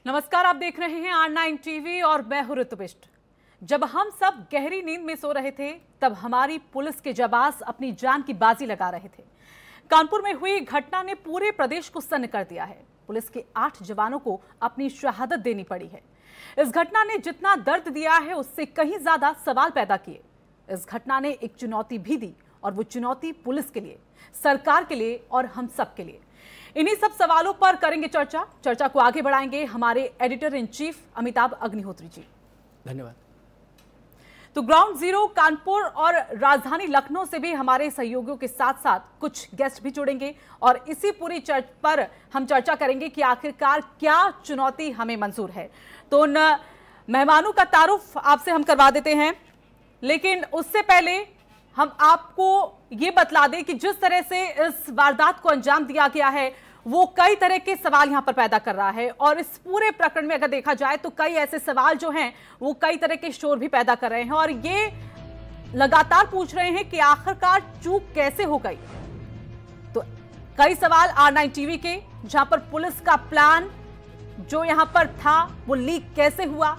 नमस्कार, आप देख रहे हैं R9 टीवी और मैं हूं ऋतुबिष्ट। जब हम सब गहरी नींद में सो रहे थे तब हमारी पुलिस के जवान अपनी जान की बाजी लगा रहे थे। कानपुर में हुई घटना ने पूरे प्रदेश को सन्न कर दिया है। पुलिस के 8 जवानों को अपनी शहादत देनी पड़ी है। इस घटना ने जितना दर्द दिया है उससे कहीं ज्यादा सवाल पैदा किए। इस घटना ने एक चुनौती भी दी और वो चुनौती पुलिस के लिए, सरकार के लिए और हम सब के लिए। इन्हीं सब सवालों पर करेंगे चर्चा को आगे बढ़ाएंगे हमारे editor in chief Amitabh Agnihotri ji. धन्यवाद। तो ग्राउंड जीरो कानपुर और राजधानी लखनऊ से भी हमारे सहयोगियों के साथ साथ कुछ गेस्ट भी जुड़ेंगे और इसी पूरी पर हम चर्चा करेंगे कि आखिरकार क्या चुनौती हमें मंजूर है। तो उन मेहमानों का तारुफ आपसे हम करवा देते हैं, लेकिन उससे पहले हम आपको ये बतला दें कि जिस तरह से इस वारदात को अंजाम दिया गया है वो कई तरह के सवाल यहां पर पैदा कर रहा है और इस पूरे प्रकरण में अगर देखा जाए तो कई ऐसे सवाल जो हैं वो कई तरह के शोर भी पैदा कर रहे हैं और ये लगातार पूछ रहे हैं कि आखिरकार चूक कैसे हो गई। तो कई सवाल R9 टीवी के, जहां पर पुलिस का प्लान जो यहां पर था वो लीक कैसे हुआ,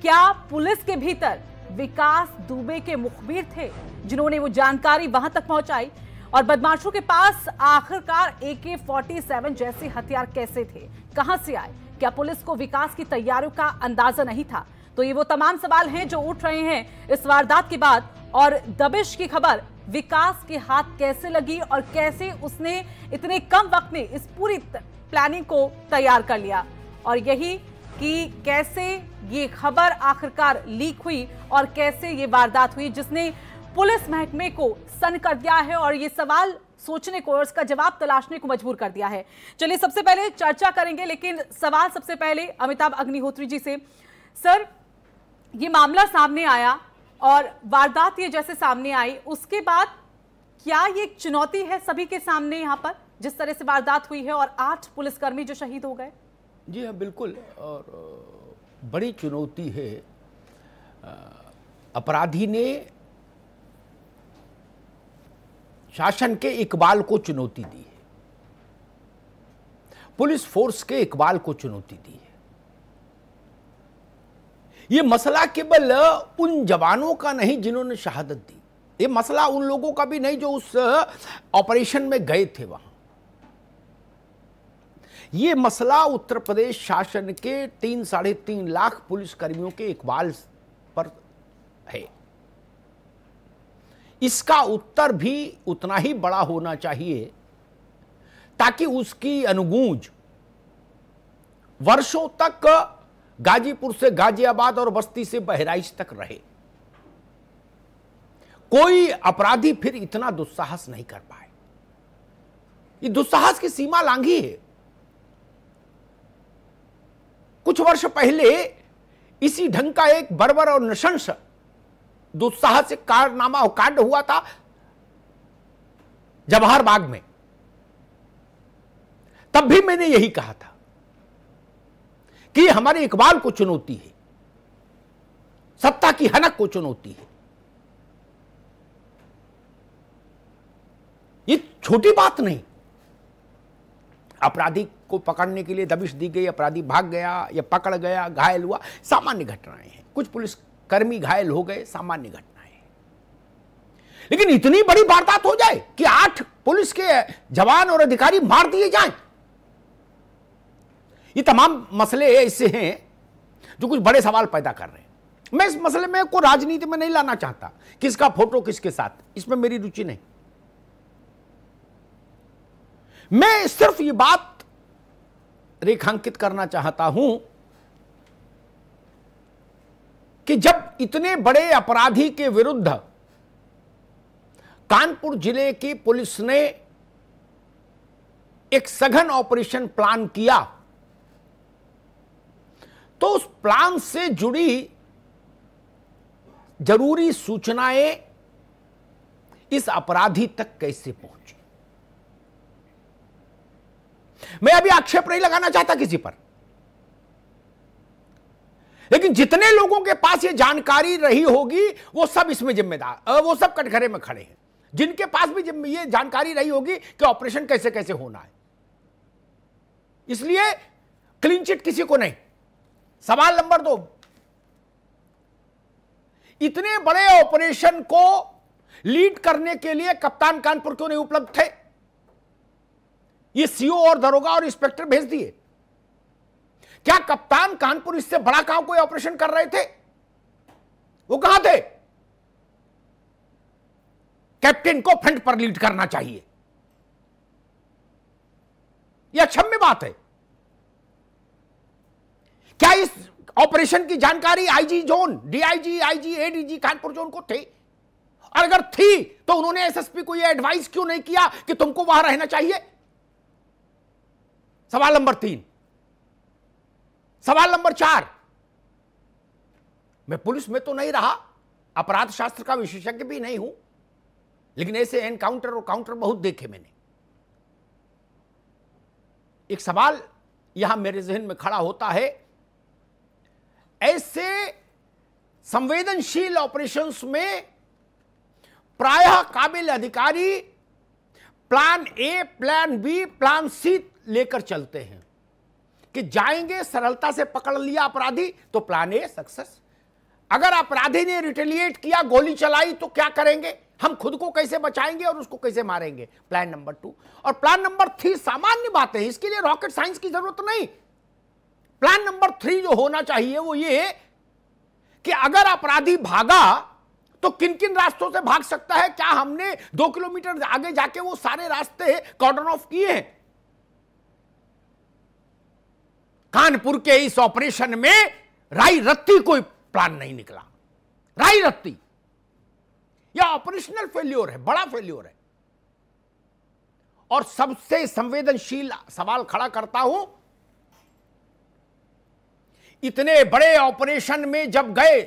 क्या पुलिस के भीतर विकास दुबे के मुखबिर थे जिन्होंने वो जानकारी वहां तक पहुंचाई, और बदमाशों के पास आखिरकार AK-47 जैसे हथियार कैसे थे, कहां से आए, क्या पुलिस को विकास की तैयारियों का अंदाजा नहीं था। तो ये वो तमाम सवाल हैं जो उठ रहे हैं इस वारदात के बाद। और दबिश की खबर विकास के हाथ कैसे लगी और कैसे उसने इतने कम वक्त में इस पूरी प्लानिंग को तैयार कर लिया, और यही कि कैसे ये खबर आखिरकार लीक हुई और कैसे ये वारदात हुई जिसने पुलिस महकमे को सन्न कर दिया है और ये सवाल सोचने को और उसका जवाब तलाशने को मजबूर कर दिया है। चलिए सबसे पहले चर्चा करेंगे, लेकिन सवाल सबसे पहले अमिताभ अग्निहोत्री जी से। सर, ये मामला सामने आया और वारदात ये जैसे सामने आई उसके बाद क्या ये एक चुनौती है सभी के सामने यहाँ पर जिस तरह से वारदात हुई है और 8 पुलिसकर्मी जो शहीद हो गए? जी हाँ, बिल्कुल, और बड़ी चुनौती है। अपराधी ने शासन के इकबाल को चुनौती दी है, पुलिस फोर्स के इकबाल को चुनौती दी है। यह मसला केवल उन जवानों का नहीं जिन्होंने शहादत दी, यह मसला उन लोगों का भी नहीं जो उस ऑपरेशन में गए थे वहां। यह मसला उत्तर प्रदेश शासन के 3-3.5 लाख पुलिसकर्मियों के इकबाल पर है। इसका उत्तर भी उतना ही बड़ा होना चाहिए ताकि उसकी अनुगूंज वर्षों तक गाजीपुर से गाजियाबाद और बस्ती से बहराइच तक रहे। कोई अपराधी फिर इतना दुस्साहस नहीं कर पाए। ये दुस्साहस की सीमा लांघी है। कुछ वर्ष पहले इसी ढंग का एक बर्बर और नृशंस दुस्साहसिक कारनामा और कांड हुआ था जवाहर बाग में। तब भी मैंने यही कहा था कि हमारे इकबाल को चुनौती है, सत्ता की हनक को चुनौती है। ये छोटी बात नहीं। अपराधी को पकड़ने के लिए दबिश दी गई, अपराधी भाग गया या पकड़ गया, घायल हुआ, सामान्य घटनाएं हैं। कुछ पुलिसकर्मी घायल हो गए, सामान्य घटनाएं हैं। लेकिन इतनी बड़ी वारदात हो जाए कि 8 पुलिस के जवान और अधिकारी मार दिए जाएं, ये तमाम मसले ऐसे हैं जो कुछ बड़े सवाल पैदा कर रहे हैं। मैं इस मसले में को राजनीति में नहीं लाना चाहता, किसका फोटो किसके साथ, इसमें मेरी रुचि नहीं। मैं सिर्फ ये बात रेखांकित करना चाहता हूं कि जब इतने बड़े अपराधी के विरुद्ध कानपुर जिले की पुलिस ने एक सघन ऑपरेशन प्लान किया तो उस प्लान से जुड़ी जरूरी सूचनाएं इस अपराधी तक कैसे पहुंची। मैं अभी आक्षेप नहीं लगाना चाहता किसी पर, लेकिन जितने लोगों के पास ये जानकारी रही होगी वो सब इसमें जिम्मेदार, वो सब कटघरे में खड़े हैं। जिनके पास भी ये जानकारी रही होगी कि ऑपरेशन कैसे कैसे होना है, इसलिए क्लीन चिट किसी को नहीं। सवाल नंबर 2, इतने बड़े ऑपरेशन को लीड करने के लिए कप्तान कानपुर क्यों नहीं उपलब्ध थे? ये सीओ और दरोगा और इंस्पेक्टर भेज दिए। क्या कप्तान कानपुर इससे बड़ा काम कोई ऑपरेशन कर रहे थे? वो कहां थे? कैप्टन को फ्रंट पर लीड करना चाहिए, यह अक्षम्य बात है। क्या इस ऑपरेशन की जानकारी IG zone, DIG, IG, ADG Kanpur zone को थे? और अगर थी तो उन्होंने एसएसपी को यह एडवाइस क्यों नहीं किया कि तुमको वहां रहना चाहिए? सवाल नंबर 3। सवाल नंबर 4, मैं पुलिस में तो नहीं रहा, अपराध शास्त्र का विशेषज्ञ भी नहीं हूं, लेकिन ऐसे एनकाउंटर और काउंटर बहुत देखे मैंने। एक सवाल यहां मेरे जहन में खड़ा होता है, ऐसे संवेदनशील ऑपरेशंस में प्रायः काबिल अधिकारी plan A, plan B, plan C लेकर चलते हैं कि जाएंगे, सरलता से पकड़ लिया अपराधी तो प्लान ए सक्सेस। अगर अपराधी ने रिटेलिएट किया, गोली चलाई, तो क्या करेंगे? हम खुद को कैसे बचाएंगे और उसको कैसे मारेंगे? Plan number 2। और प्लान नंबर 3 सामान्य बात है, इसके लिए रॉकेट साइंस की जरूरत नहीं। प्लान नंबर 3 जो होना चाहिए वो ये कि अगर अपराधी भागा तो किन किन रास्तों से भाग सकता है? क्या हमने 2 किलोमीटर आगे जाके वो सारे रास्ते कॉर्डन ऑफ किए हैं? कानपुर के इस ऑपरेशन में राई रत्ती कोई प्लान नहीं निकला। राई रत्ती, यह ऑपरेशनल फेल्योर है, बड़ा फेल्योर है। और सबसे संवेदनशील सवाल खड़ा करता हूं, इतने बड़े ऑपरेशन में जब गए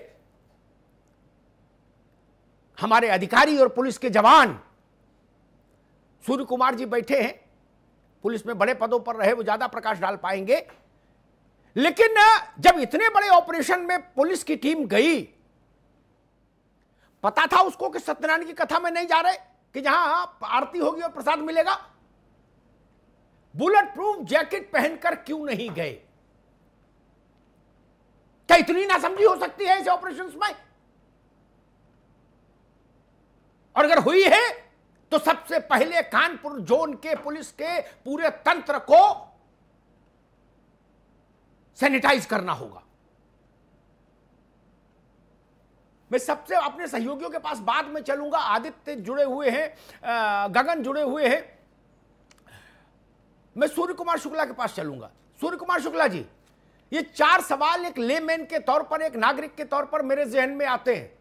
हमारे अधिकारी और पुलिस के जवान, सूर्य कुमार जी बैठे हैं, पुलिस में बड़े पदों पर रहे, वो ज्यादा प्रकाश डाल पाएंगे, लेकिन जब इतने बड़े ऑपरेशन में पुलिस की टीम गई, पता था उसको कि सत्यनारायण की कथा में नहीं जा रहे, कि जहां आरती होगी और प्रसाद मिलेगा? बुलेट प्रूफ जैकेट पहनकर क्यों नहीं गए? क्या इतनी नासमझी हो सकती है इस ऑपरेशन में? और अगर हुई है तो सबसे पहले कानपुर जोन के पुलिस के पूरे तंत्र को सैनिटाइज करना होगा। मैं सबसे अपने सहयोगियों के पास बाद में चलूंगा, आदित्य जुड़े हुए हैं, गगन जुड़े हुए हैं, मैं सूर्य कुमार शुक्ला के पास चलूंगा। सूर्य कुमार शुक्ला जी, ये 4 सवाल एक लेमैन के तौर पर, एक नागरिक के तौर पर मेरे जहन में आते हैं,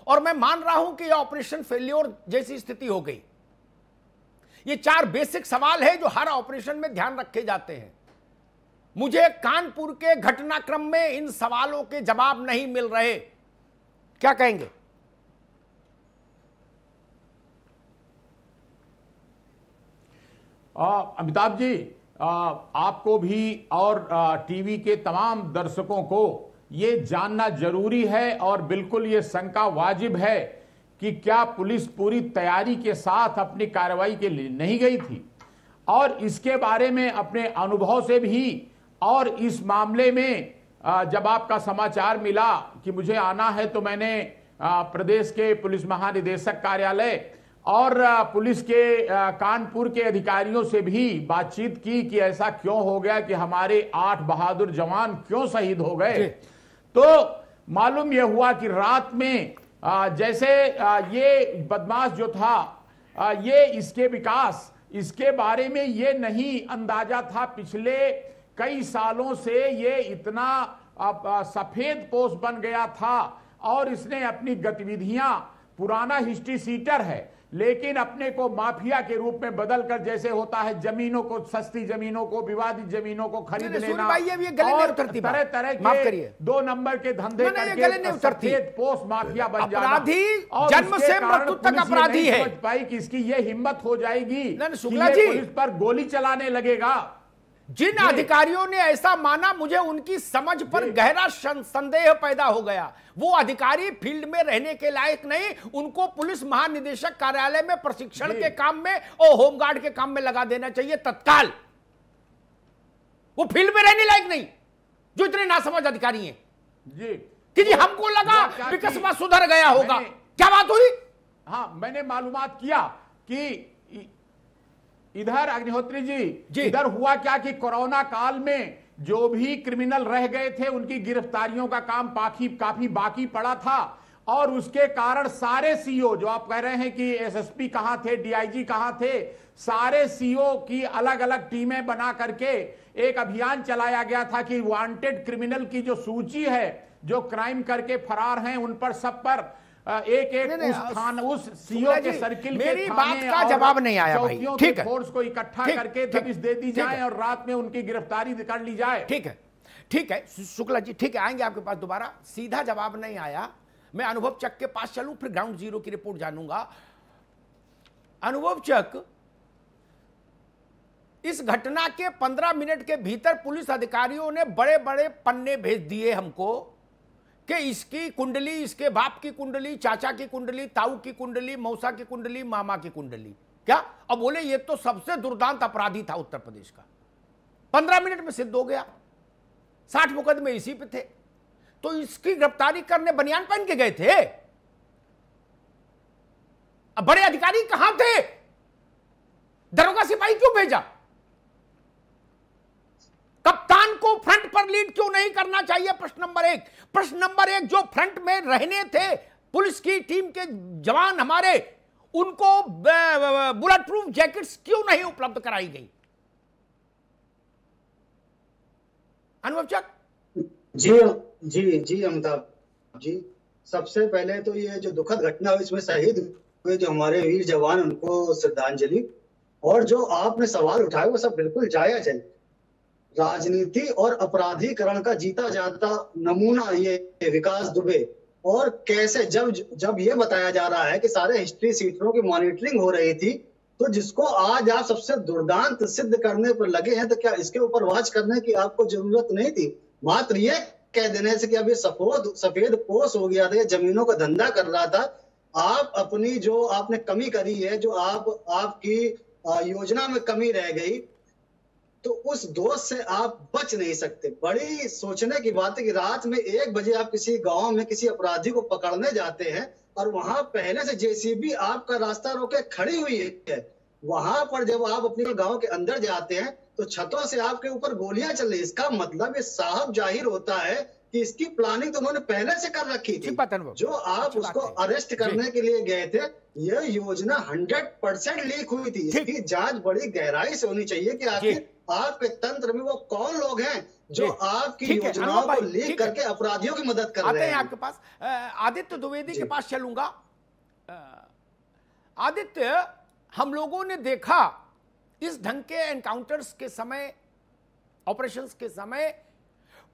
और मैं मान रहा हूं कि यह ऑपरेशन फेल्योर जैसी स्थिति हो गई। ये 4 बेसिक सवाल है जो हर ऑपरेशन में ध्यान रखे जाते हैं। मुझे कानपुर के घटनाक्रम में इन सवालों के जवाब नहीं मिल रहे, क्या कहेंगे? अमिताभ जी, आपको भी और टीवी के तमाम दर्शकों को ये जानना जरूरी है और बिल्कुल ये शंका वाजिब है कि क्या पुलिस पूरी तैयारी के साथ अपनी कार्रवाई के लिए नहीं गई थी, और इसके बारे में अपने अनुभव से भी, और इस मामले में जब आपका समाचार मिला कि मुझे आना है, तो मैंने प्रदेश के पुलिस महानिदेशक कार्यालय और पुलिस के कानपुर के अधिकारियों से भी बातचीत की कि ऐसा क्यों हो गया कि हमारे 8 बहादुर जवान क्यों शहीद हो गए। तो मालूम यह हुआ कि रात में जैसे ये बदमाश जो था, ये इसके विकास, इसके बारे में ये नहीं अंदाजा था पिछले कई सालों से ये इतना सफेद पोश बन गया था, और इसने अपनी गतिविधियां, पुराना हिस्ट्री सीटर है लेकिन अपने को माफिया के रूप में बदलकर, जैसे होता है जमीनों को, सस्ती जमीनों को, विवादित जमीनों को खरीद लेना, और तरह तरह के 2 नंबर के धंधे करके सफेद पोश माफिया बन जाना। जन्म से मृत्यु तक अपराधी है। समझ पाई कि इसकी ये हिम्मत हो जाएगी कि शुक्ला जी पुलिस पर गोली चलाने लगेगा। जिन अधिकारियों ने ऐसा माना, मुझे उनकी समझ पर गहरा संदेह पैदा हो गया। वो अधिकारी फील्ड में रहने के लायक नहीं, उनको पुलिस महानिदेशक कार्यालय में प्रशिक्षण के काम में और होमगार्ड के काम में लगा देना चाहिए तत्काल। वो फील्ड में रहने लायक नहीं। जो इतने नासमझ अधिकारी हैं जी कि जी हमको लगा कि कस्बा सुधर गया होगा। क्या बात हुई? हाँ, मैंने मालूमात किया कि इधर अग्निहोत्री जी इधर हुआ क्या कि कोरोना काल में जो भी क्रिमिनल रह गए थे उनकी गिरफ्तारियों का काम काफी बाकी पड़ा था, और उसके कारण सारे सीओ, जो आप कह रहे हैं कि एसएसपी कहां थे, डीआईजी कहां थे, सारे सीओ की अलग अलग टीमें बना करके एक अभियान चलाया गया था कि वांटेड क्रिमिनल की जो सूची है, जो क्राइम करके फरार हैं, उन पर सब पर एक उस सीओ के सर्किल मेरी बात का जवाब नहीं आया भाई। ठीक है, फोर्स को इकट्ठा करके दबिश दे दी जाए और रात में उनकी गिरफ्तारी कर ली जाए। ठीक है शुक्ला जी, ठीक है, आएंगे आपके पास दोबारा। सीधा जवाब नहीं आया। मैं अनुभव चक के पास चलूं, फिर ग्राउंड जीरो की रिपोर्ट जानूंगा। अनुभव चक, इस घटना के 15 मिनट के भीतर पुलिस अधिकारियों ने बड़े बड़े पन्ने भेज दिए हमको कि इसकी कुंडली, इसके बाप की कुंडली, चाचा की कुंडली, ताऊ की कुंडली, मौसा की कुंडली, मामा की कुंडली। क्या? अब बोले ये तो सबसे दुर्दांत अपराधी था उत्तर प्रदेश का। 15 मिनट में सिद्ध हो गया। 60 मुकदमे इसी पे थे। तो इसकी गिरफ्तारी करने बनियान पहन के गए थे। अब बड़े अधिकारी कहां थे? दरोगा सिपाही क्यों भेजा? कप्तान को फ्रंट पर लीड क्यों नहीं करना चाहिए? प्रश्न नंबर 1। प्रश्न नंबर 1, जो फ्रंट में रहने थे पुलिस की टीम के जवान हमारे, उनको बुलेट प्रूफ जैकेट्स क्यों नहीं उपलब्ध कराई गई? अनुभव चक जी अमिताभ जी, सबसे पहले तो ये जो दुखद घटना हुई, इसमें शहीद हुए जो हमारे वीर जवान, उनको श्रद्धांजलि। और जो आपने सवाल उठाए वो सब बिल्कुल जायज है। राजनीति और अपराधीकरण का जीता जाता नमूना ये विकास दुबे। और कैसे जब ये बताया जा रहा है कि सारे हिस्ट्री सीटरों की मॉनिटरिंग हो रही थी, तो जिसको आज आप सबसे दुर्दांत सिद्ध करने पर लगे हैं, तो क्या इसके ऊपर वाच करने की आपको जरूरत नहीं थी? मात्र ये कह देने से कि अब ये सफेद पोश हो गया था, जमीनों का धंधा कर रहा था। आप अपनी जो आपने कमी करी है, जो आपकी योजना में कमी रह गई, तो उस दोष से आप बच नहीं सकते। बड़ी सोचने की बात है कि रात में 1 बजे आप किसी गांव में किसी अपराधी को पकड़ने जाते हैं और वहां पहले से जेसीबी आपका रास्ता रोके खड़ी हुई है। वहां पर जब आप अपने गांव के अंदर जाते हैं तो छतों से आपके ऊपर गोलियां चल रही। इसका मतलब ये साहब जाहिर होता है कि इसकी प्लानिंग तो उन्होंने पहले से कर रखी थी। जो आप उसको अरेस्ट करने के लिए गए थे, यह योजना 100% लीक हुई थी। इसकी जांच बड़ी गहराई से होनी चाहिए कि आखिर आपके तंत्र में वो कौन लोग हैं जो आपकी योजनाओं को लीक करके अपराधियों की मदद कर रहे हैं। आपके पास आदित्य द्विवेदी के पास चलूंगा। आदित्य, हम लोगों ने देखा इस ढंग के एनकाउंटर्स के समय, ऑपरेशंस के समय,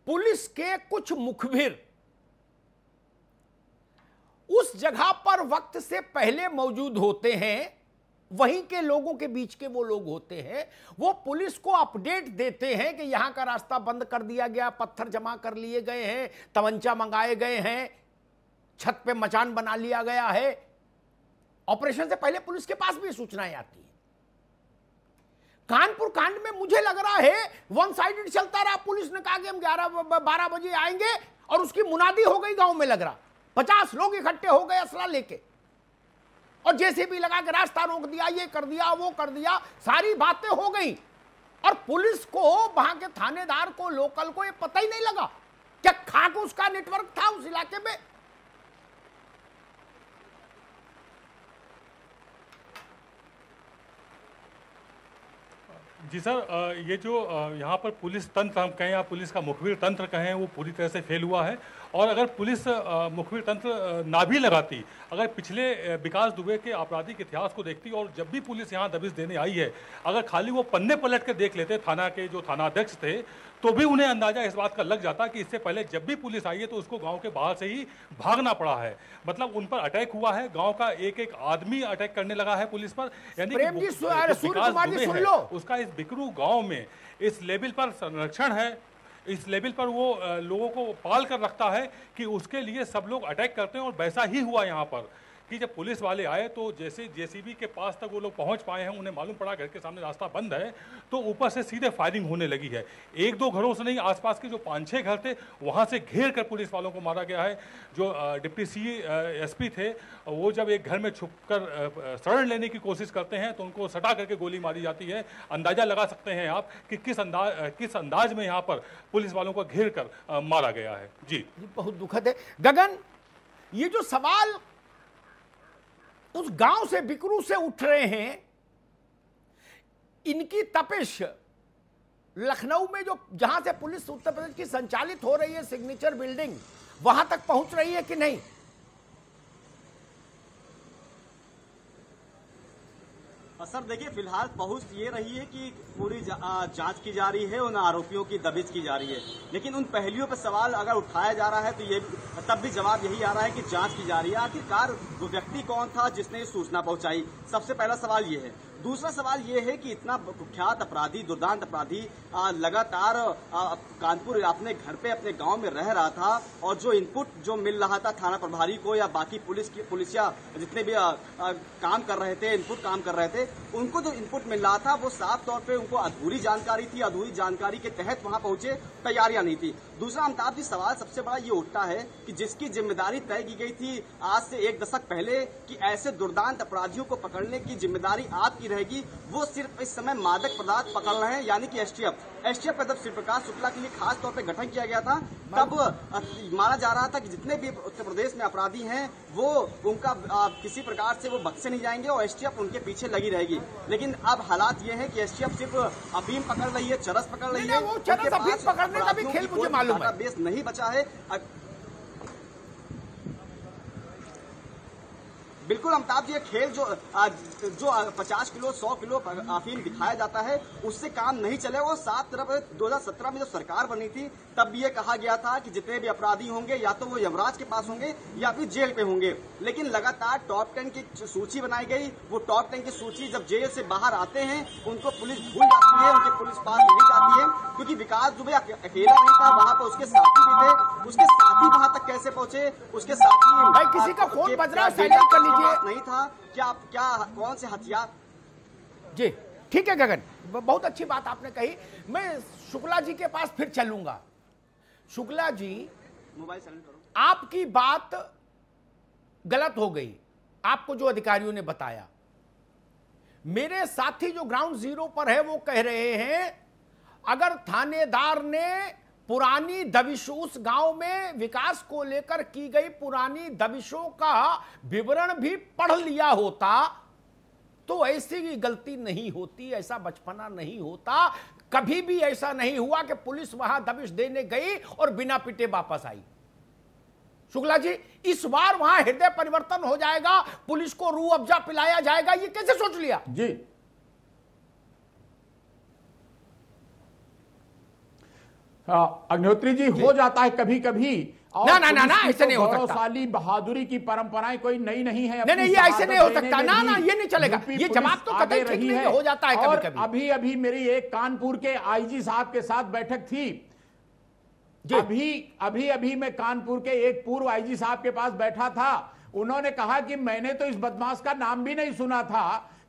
पुलिस के कुछ मुखबिर उस जगह पर वक्त से पहले मौजूद होते हैं। वहीं के लोगों के बीच के वो लोग होते हैं, वो पुलिस को अपडेट देते हैं कि यहां का रास्ता बंद कर दिया गया, पत्थर जमा कर लिए गए हैं, तमंचा मंगाए गए हैं, छत पे मचान बना लिया गया है। ऑपरेशन से पहले पुलिस के पास भी सूचनाएं आती हैं। कानपुर कांड में मुझे लग रहा है वन साइडेड चलता रहा। पुलिस ने कहा कि हम 11-12 बजे आएंगे और उसकी मुनादी हो गई गांव में, लग रहा 50 लोग इकट्ठे हो गए असला लेके, और जेसीबी लगा के रास्ता रोक दिया, ये कर दिया, वो कर दिया, सारी बातें हो गई। और पुलिस को, वहां के थानेदार को, लोकल को ये पता ही नहीं लगा क्या खाक उसका नेटवर्क था उस इलाके में। जी सर, ये जो यहाँ पर पुलिस तंत्र हम कहें या पुलिस का मुखबिर तंत्र कहें, वो पूरी तरह से फेल हुआ है। और अगर पुलिस मुखबिर तंत्र ना भी लगाती, अगर पिछले विकास दुबे के आपराधिक इतिहास को देखती और जब भी पुलिस यहाँ दबिश देने आई है, अगर खाली वो पन्ने पलट के देख लेते थाना के जो थानाध्यक्ष थे, तो भी उन्हें अंदाजा इस बात का लग जाता कि इससे पहले जब भी पुलिस आई है तो उसको गांव के बाहर से ही भागना पड़ा है। मतलब उन पर अटैक हुआ है, गांव का एक एक आदमी अटैक करने लगा है पुलिस पर। यानी कि विकास दुबे है, उसका इस बिकरू गांव में इस लेवल पर संरक्षण है, इस लेवल पर वो लोगों को पाल कर रखता है कि उसके लिए सब लोग अटैक करते हैं। और वैसा ही हुआ यहाँ पर कि जब पुलिस वाले आए तो जैसे जेसीबी के पास तक वो लोग पहुंच पाए हैं, उन्हें मालूम पड़ा घर के सामने रास्ता बंद है, तो ऊपर से सीधे फायरिंग होने लगी है। एक दो घरों से नहीं, आसपास के जो 5-6 घर थे वहां से घेर कर पुलिस वालों को मारा गया है। जो डिप्टी एसपी थे वो जब एक घर में छुपकर शरण लेने की कोशिश करते हैं तो उनको सटा करके गोली मारी जाती है। अंदाजा लगा सकते हैं आप कि किस अंदाज में यहाँ पर पुलिस वालों को घेर कर मारा गया है। जी बहुत दुखद है। गगन, ये जो सवाल उस गांव से बिकरू से उठ रहे हैं, इनकी तपिश लखनऊ में जो जहां से पुलिस उत्तर प्रदेश की संचालित हो रही है, सिग्नेचर बिल्डिंग, वहां तक पहुंच रही है कि नहीं? सर देखिए, फिलहाल पहुंच ये रही है कि पूरी जांच की जा रही है, उन आरोपियों की दबिश की जा रही है, लेकिन उन पहलुओं पर सवाल अगर उठाया जा रहा है तो ये तब भी जवाब यही आ रहा है कि जांच की जा रही है। आखिरकार वो व्यक्ति कौन था जिसने ये सूचना पहुंचाई, सबसे पहला सवाल ये है। दूसरा सवाल ये है कि इतना कुख्यात अपराधी, दुर्दांत अपराधी लगातार कानपुर अपने घर पे अपने गांव में रह रहा था, और जो इनपुट जो मिल रहा था थाना प्रभारी को या बाकी पुलिसिया जितने भी काम कर रहे थे, इनपुट काम कर रहे थे, उनको जो इनपुट मिल रहा था वो साफ तौर पे उनको अधूरी जानकारी थी। अधूरी जानकारी के तहत वहां पहुंचे, तैयारियां नहीं थी। दूसरा अमिताभ जी, सवाल सबसे बड़ा ये उठता है कि जिसकी जिम्मेदारी तय की गई थी आज से 1 दशक पहले कि ऐसे दुर्दांत अपराधियों को पकड़ने की जिम्मेदारी आपकी रहेगी, वो सिर्फ इस समय मादक पदार्थ पकड़ रहे हैं, यानी कि एसटीएफ का जब श्री प्रकाश शुक्ला के लिए खास तौर पे गठन किया गया था, तब माना जा रहा था कि जितने भी उत्तर प्रदेश में अपराधी हैं वो उनका किसी प्रकार से वो बख्शे नहीं जाएंगे और एसटीएफ उनके पीछे लगी रहेगी। लेकिन अब हालात ये है कि एसटीएफ सिर्फ अफीम पकड़ रही है, चरस पकड़ रही है, वो चरस अफीम पकड़ने का भी खेल मुझे मालूम है, बेस नहीं बचा है। बिल्कुल अमिताभ जी, ये खेल जो 50 किलो 100 किलो अफीम दिखाया जाता है उससे काम नहीं चलेगा। वो साफ तरफ 2017 में जब सरकार बनी थी तब ये कहा गया था कि जितने भी अपराधी होंगे या तो वो यमराज के पास होंगे या फिर जेल पे होंगे, लेकिन लगातार टॉप 10 की सूची बनाई गई। वो टॉप 10 की सूची जब जेल से बाहर आते हैं उनको पुलिस भूल जाती है, उनके पुलिस पास नहीं जाती है, क्योंकि विकास दुबे अकेला नहीं था, वहां पर उसके साथी भी थे। उसके साथी वहां तक कैसे पहुंचे, उसके साथी भाई किसी का फोन बज रहा है, साइलेंट कर लीजिए। नहीं था क्या कौन से हथियार। जी ठीक है गगन, बहुत अच्छी बात आपने कही। मैं शुक्ला जी के पास फिर चलूंगा। शुक्ला जी, मोबाइल साइलेंट करो। आपकी बात गलत हो गई, आपको जो अधिकारियों ने बताया। मेरे साथी जो ग्राउंड जीरो पर है वो कह रहे हैं अगर थानेदार ने पुरानी दबिशों, उस गांव में विकास को लेकर की गई पुरानी दबिशों का विवरण भी पढ़ लिया होता तो ऐसी गलती नहीं होती, ऐसा बचपना नहीं होता। कभी भी ऐसा नहीं हुआ कि पुलिस वहां दबिश देने गई और बिना पिटे वापस आई। शुक्ला जी, इस बार वहां हृदय परिवर्तन हो जाएगा, पुलिस को रूह अफ़ज़ा पिलाया जाएगा, ये कैसे सोच लिया? जी अग्निहोत्री जी, हो जाता है कभी कभी। ना ऐसे नहीं हो सकता। गौरवशाली बहादुरी की परंपराएं कोई नई नहीं है। नहीं ये ऐसे नहीं हो सकता। ना ये नहीं चलेगा। ये जवाब तो कतई ठीक नहीं हो जाता है कभी कभी। अभी मेरी एक कानपुर के आईजी साहब के साथ बैठक थी। अभी मैं कानपुर के एक पूर्व आईजी साहब के पास बैठा था। उन्होंने कहा कि मैंने तो इस बदमाश का नाम भी नहीं सुना था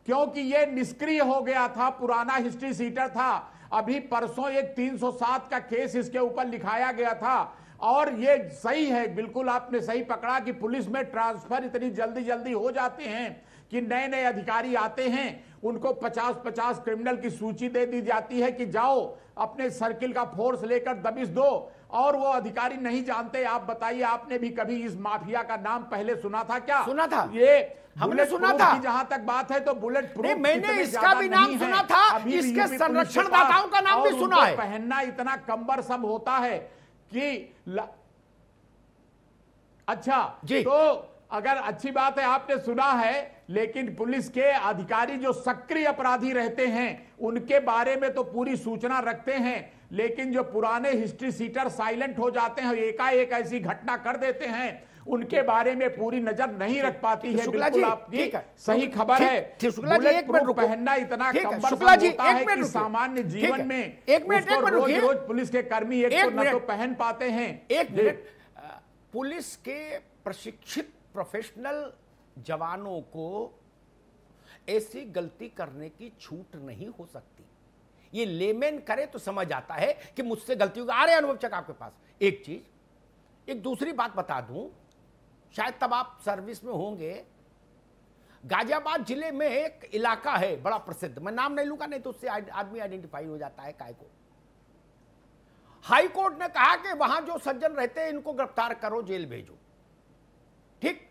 क्योंकि ये निष्क्रिय हो गया था, पुराना हिस्ट्री सीटर था। अभी परसों एक 307 का केस इसके ऊपर लिखाया गया था। और ये सही है, बिल्कुल आपने सही पकड़ा कि पुलिस में ट्रांसफर इतनी जल्दी हो जाते हैं कि नए अधिकारी आते हैं, उनको 50-50 क्रिमिनल की सूची दे दी जाती है कि जाओ अपने सर्किल का फोर्स लेकर दबिश दो, और वो अधिकारी नहीं जानते। आप बताइए, आपने भी कभी इस माफिया का नाम पहले सुना था क्या? सुना था, ये हमने सुना था। जहां तक बात है तो बुलेट प्रूफ, मैंने इसका भी नाम सुना था, इसके संरक्षणदाताओं का नाम भी सुना है। पहनना इतना कम्बरसम होता है कि अच्छा जी, तो अगर अच्छी बात है आपने सुना है, लेकिन पुलिस के अधिकारी जो सक्रिय अपराधी रहते हैं उनके बारे में तो पूरी सूचना रखते हैं, लेकिन जो पुराने हिस्ट्री सीटर साइलेंट हो जाते हैं, एकाएक ऐसी घटना कर देते हैं, उनके बारे में पूरी नजर नहीं रख पाती है। बिल्कुल आपकी सही खबर है। शुक्ला जी, एक मिनट पहनना इतना शुक्ला जी, होता है कि सामान्य जीवन में एक मिनट रोज पुलिस के कर्मी एक तो न तो पहन पाते हैं। एक मिनट, पुलिस के प्रशिक्षित प्रोफेशनल जवानों को ऐसी गलती करने की छूट नहीं हो सकती। ये लेमेन करे तो समझ आता है कि मुझसे गलती होगी। आ रहे अनुभव चक आपके पास। एक चीज, एक दूसरी बात बता दूं, शायद तब आप सर्विस में होंगे। गाजियाबाद जिले में एक इलाका है बड़ा प्रसिद्ध, मैं नाम नहीं लूंगा, नहीं तो उससे आदमी आइडेंटिफाई हो जाता है काय को। हाई कोर्ट ने कहा कि वहां जो सज्जन रहते हैं इनको गिरफ्तार करो, जेल भेजो। ठीक,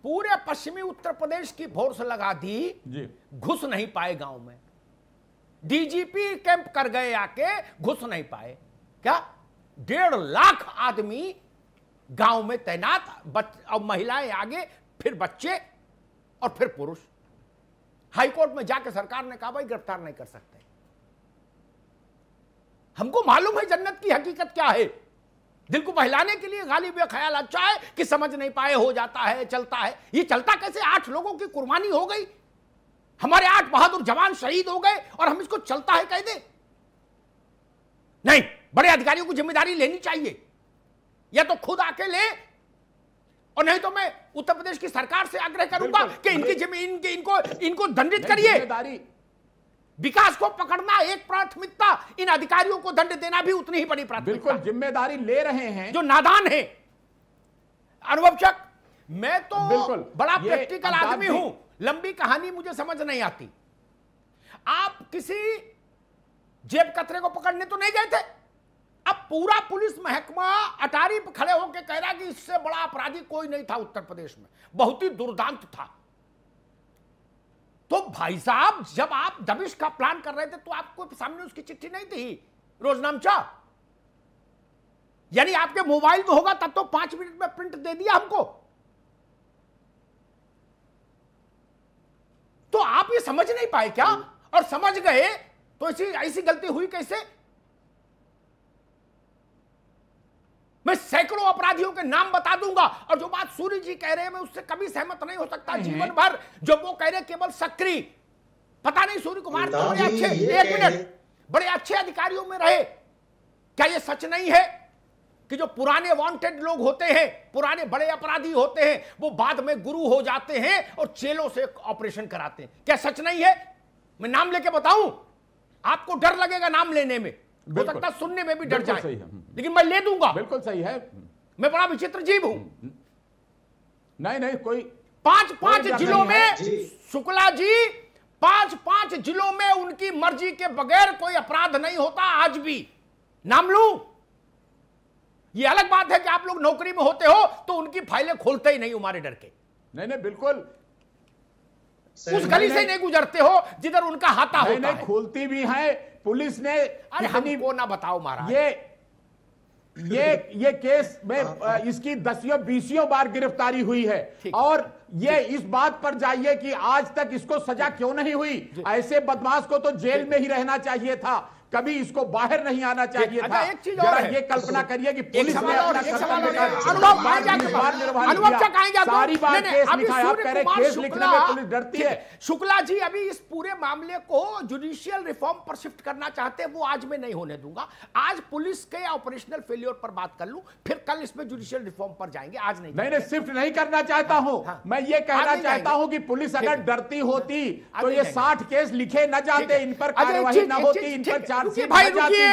पूरे पश्चिमी उत्तर प्रदेश की फोर्स लगा दी जी, घुस नहीं पाए गांव में। डीजीपी कैंप कर गए, आके घुस नहीं पाए। क्या 1.5 लाख आदमी गांव में तैनात, और महिलाएं आगे, फिर बच्चे और फिर पुरुष। हाईकोर्ट में जाके सरकार ने कहा भाई गिरफ्तार नहीं कर सकते। हमको मालूम है जन्नत की हकीकत क्या है। दिल को बहलाने के लिए गालिब ख्याल अच्छा है कि समझ नहीं पाए, हो जाता है, चलता है। ये चलता कैसे? 8 लोगों की कुर्बानी हो गई, हमारे 8 बहादुर जवान शहीद हो गए, और हम इसको चलता है कह दे? नहीं, बड़े अधिकारियों को जिम्मेदारी लेनी चाहिए, या तो खुद आके ले, और नहीं तो मैं उत्तर प्रदेश की सरकार से आग्रह करूंगा कि इनकी जमीन इनको दंडित करिए। विकास को पकड़ना एक प्राथमिकता, इन अधिकारियों को दंड देना भी उतनी ही बड़ी प्राथमिकता। बिल्कुल जिम्मेदारी ले रहे हैं जो नादान है। अनुभव चक, मैं तो बड़ा प्रैक्टिकल आदमी हूं, लंबी कहानी मुझे समझ नहीं आती। आप किसी जेब कतरे को पकड़ने तो नहीं गए थे? अब पूरा पुलिस महकमा अटारी पर खड़े होकर कह रहा कि इससे बड़ा अपराधी कोई नहीं था उत्तर प्रदेश में, बहुत ही दुर्दांत था। तो भाई साहब, जब आप दबिश का प्लान कर रहे थे तो आपको सामने उसकी चिट्ठी नहीं थी, रोजनामचा? यानी आपके मोबाइल में होगा तब तो 5 मिनट में प्रिंट दे दिया हमको। तो आप ये समझ नहीं पाए क्या? और समझ गए तो ऐसी गलती हुई कैसे? मैं सैकड़ों अपराधियों के नाम बता दूंगा, और जो बात सूर्य जी कह रहे हैं मैं उससे कभी सहमत नहीं हो सकता जीवन भर। जो वो कह रहे केवल सक्रिय, पता नहीं सूर्य कुमार तो बड़े अच्छे, 1 मिनट, बड़े अच्छे अधिकारियों में रहे। क्या ये सच नहीं है कि जो पुराने वांटेड लोग होते हैं, पुराने बड़े अपराधी होते हैं, वो बाद में गुरु हो जाते हैं और चेलों से ऑपरेशन कराते हैं? क्या सच नहीं है? मैं नाम लेके बताऊं, आपको डर लगेगा नाम लेने में, हो सकता सुनने में भी डर जाए, लेकिन मैं ले दूंगा। बिल्कुल सही है, मैं बड़ा विचित्र जीव हूं। नहीं कोई 5 जिलों में शुक्ला जी, 5 जिलों में उनकी मर्जी के बगैर कोई अपराध नहीं होता आज भी। नाम लूं? ये अलग बात है कि आप लोग नौकरी में होते हो तो उनकी फाइलें खोलते ही नहीं हमारे डर के। नहीं बिल्कुल, उस गली से नहीं गुजरते हो जिधर उनका हाथा होता नहीं, है। खोलती भी है पुलिस ने। अरे हमको ना बताओ महाराज, ये केस में इसकी 10वीं-20वीं बार गिरफ्तारी हुई है, और ये इस बात पर जाइए कि आज तक इसको सजा क्यों नहीं हुई। ऐसे बदमाश को तो जेल में ही रहना चाहिए था, कभी इसको बाहर नहीं आना चाहिए था। एक चीज और है, ये कल्पना करिए कि पुलिस ने सारी बात केस लिखा, आप कह रहे केस लिखने में पुलिस डरती है। शुक्ला जी अभी इस पूरे मामले को जुडिशियल रिफॉर्म पर शिफ्ट करना चाहते हैं, वो आज मैं नहीं होने दूंगा। आज पुलिस के ऑपरेशनल फेलियर पर बात कर लूं, फिर कल इसमें जुडिशियल रिफॉर्म पर जाएंगे। आज नहीं शिफ्ट नहीं करना चाहता हूं। मैं ये कहना चाहता हूं कि पुलिस अगर डरती होती तो ये 60 केस लिखे न जाते, इन पर कार्यवाही न होती, इन पर भाई रुकिए,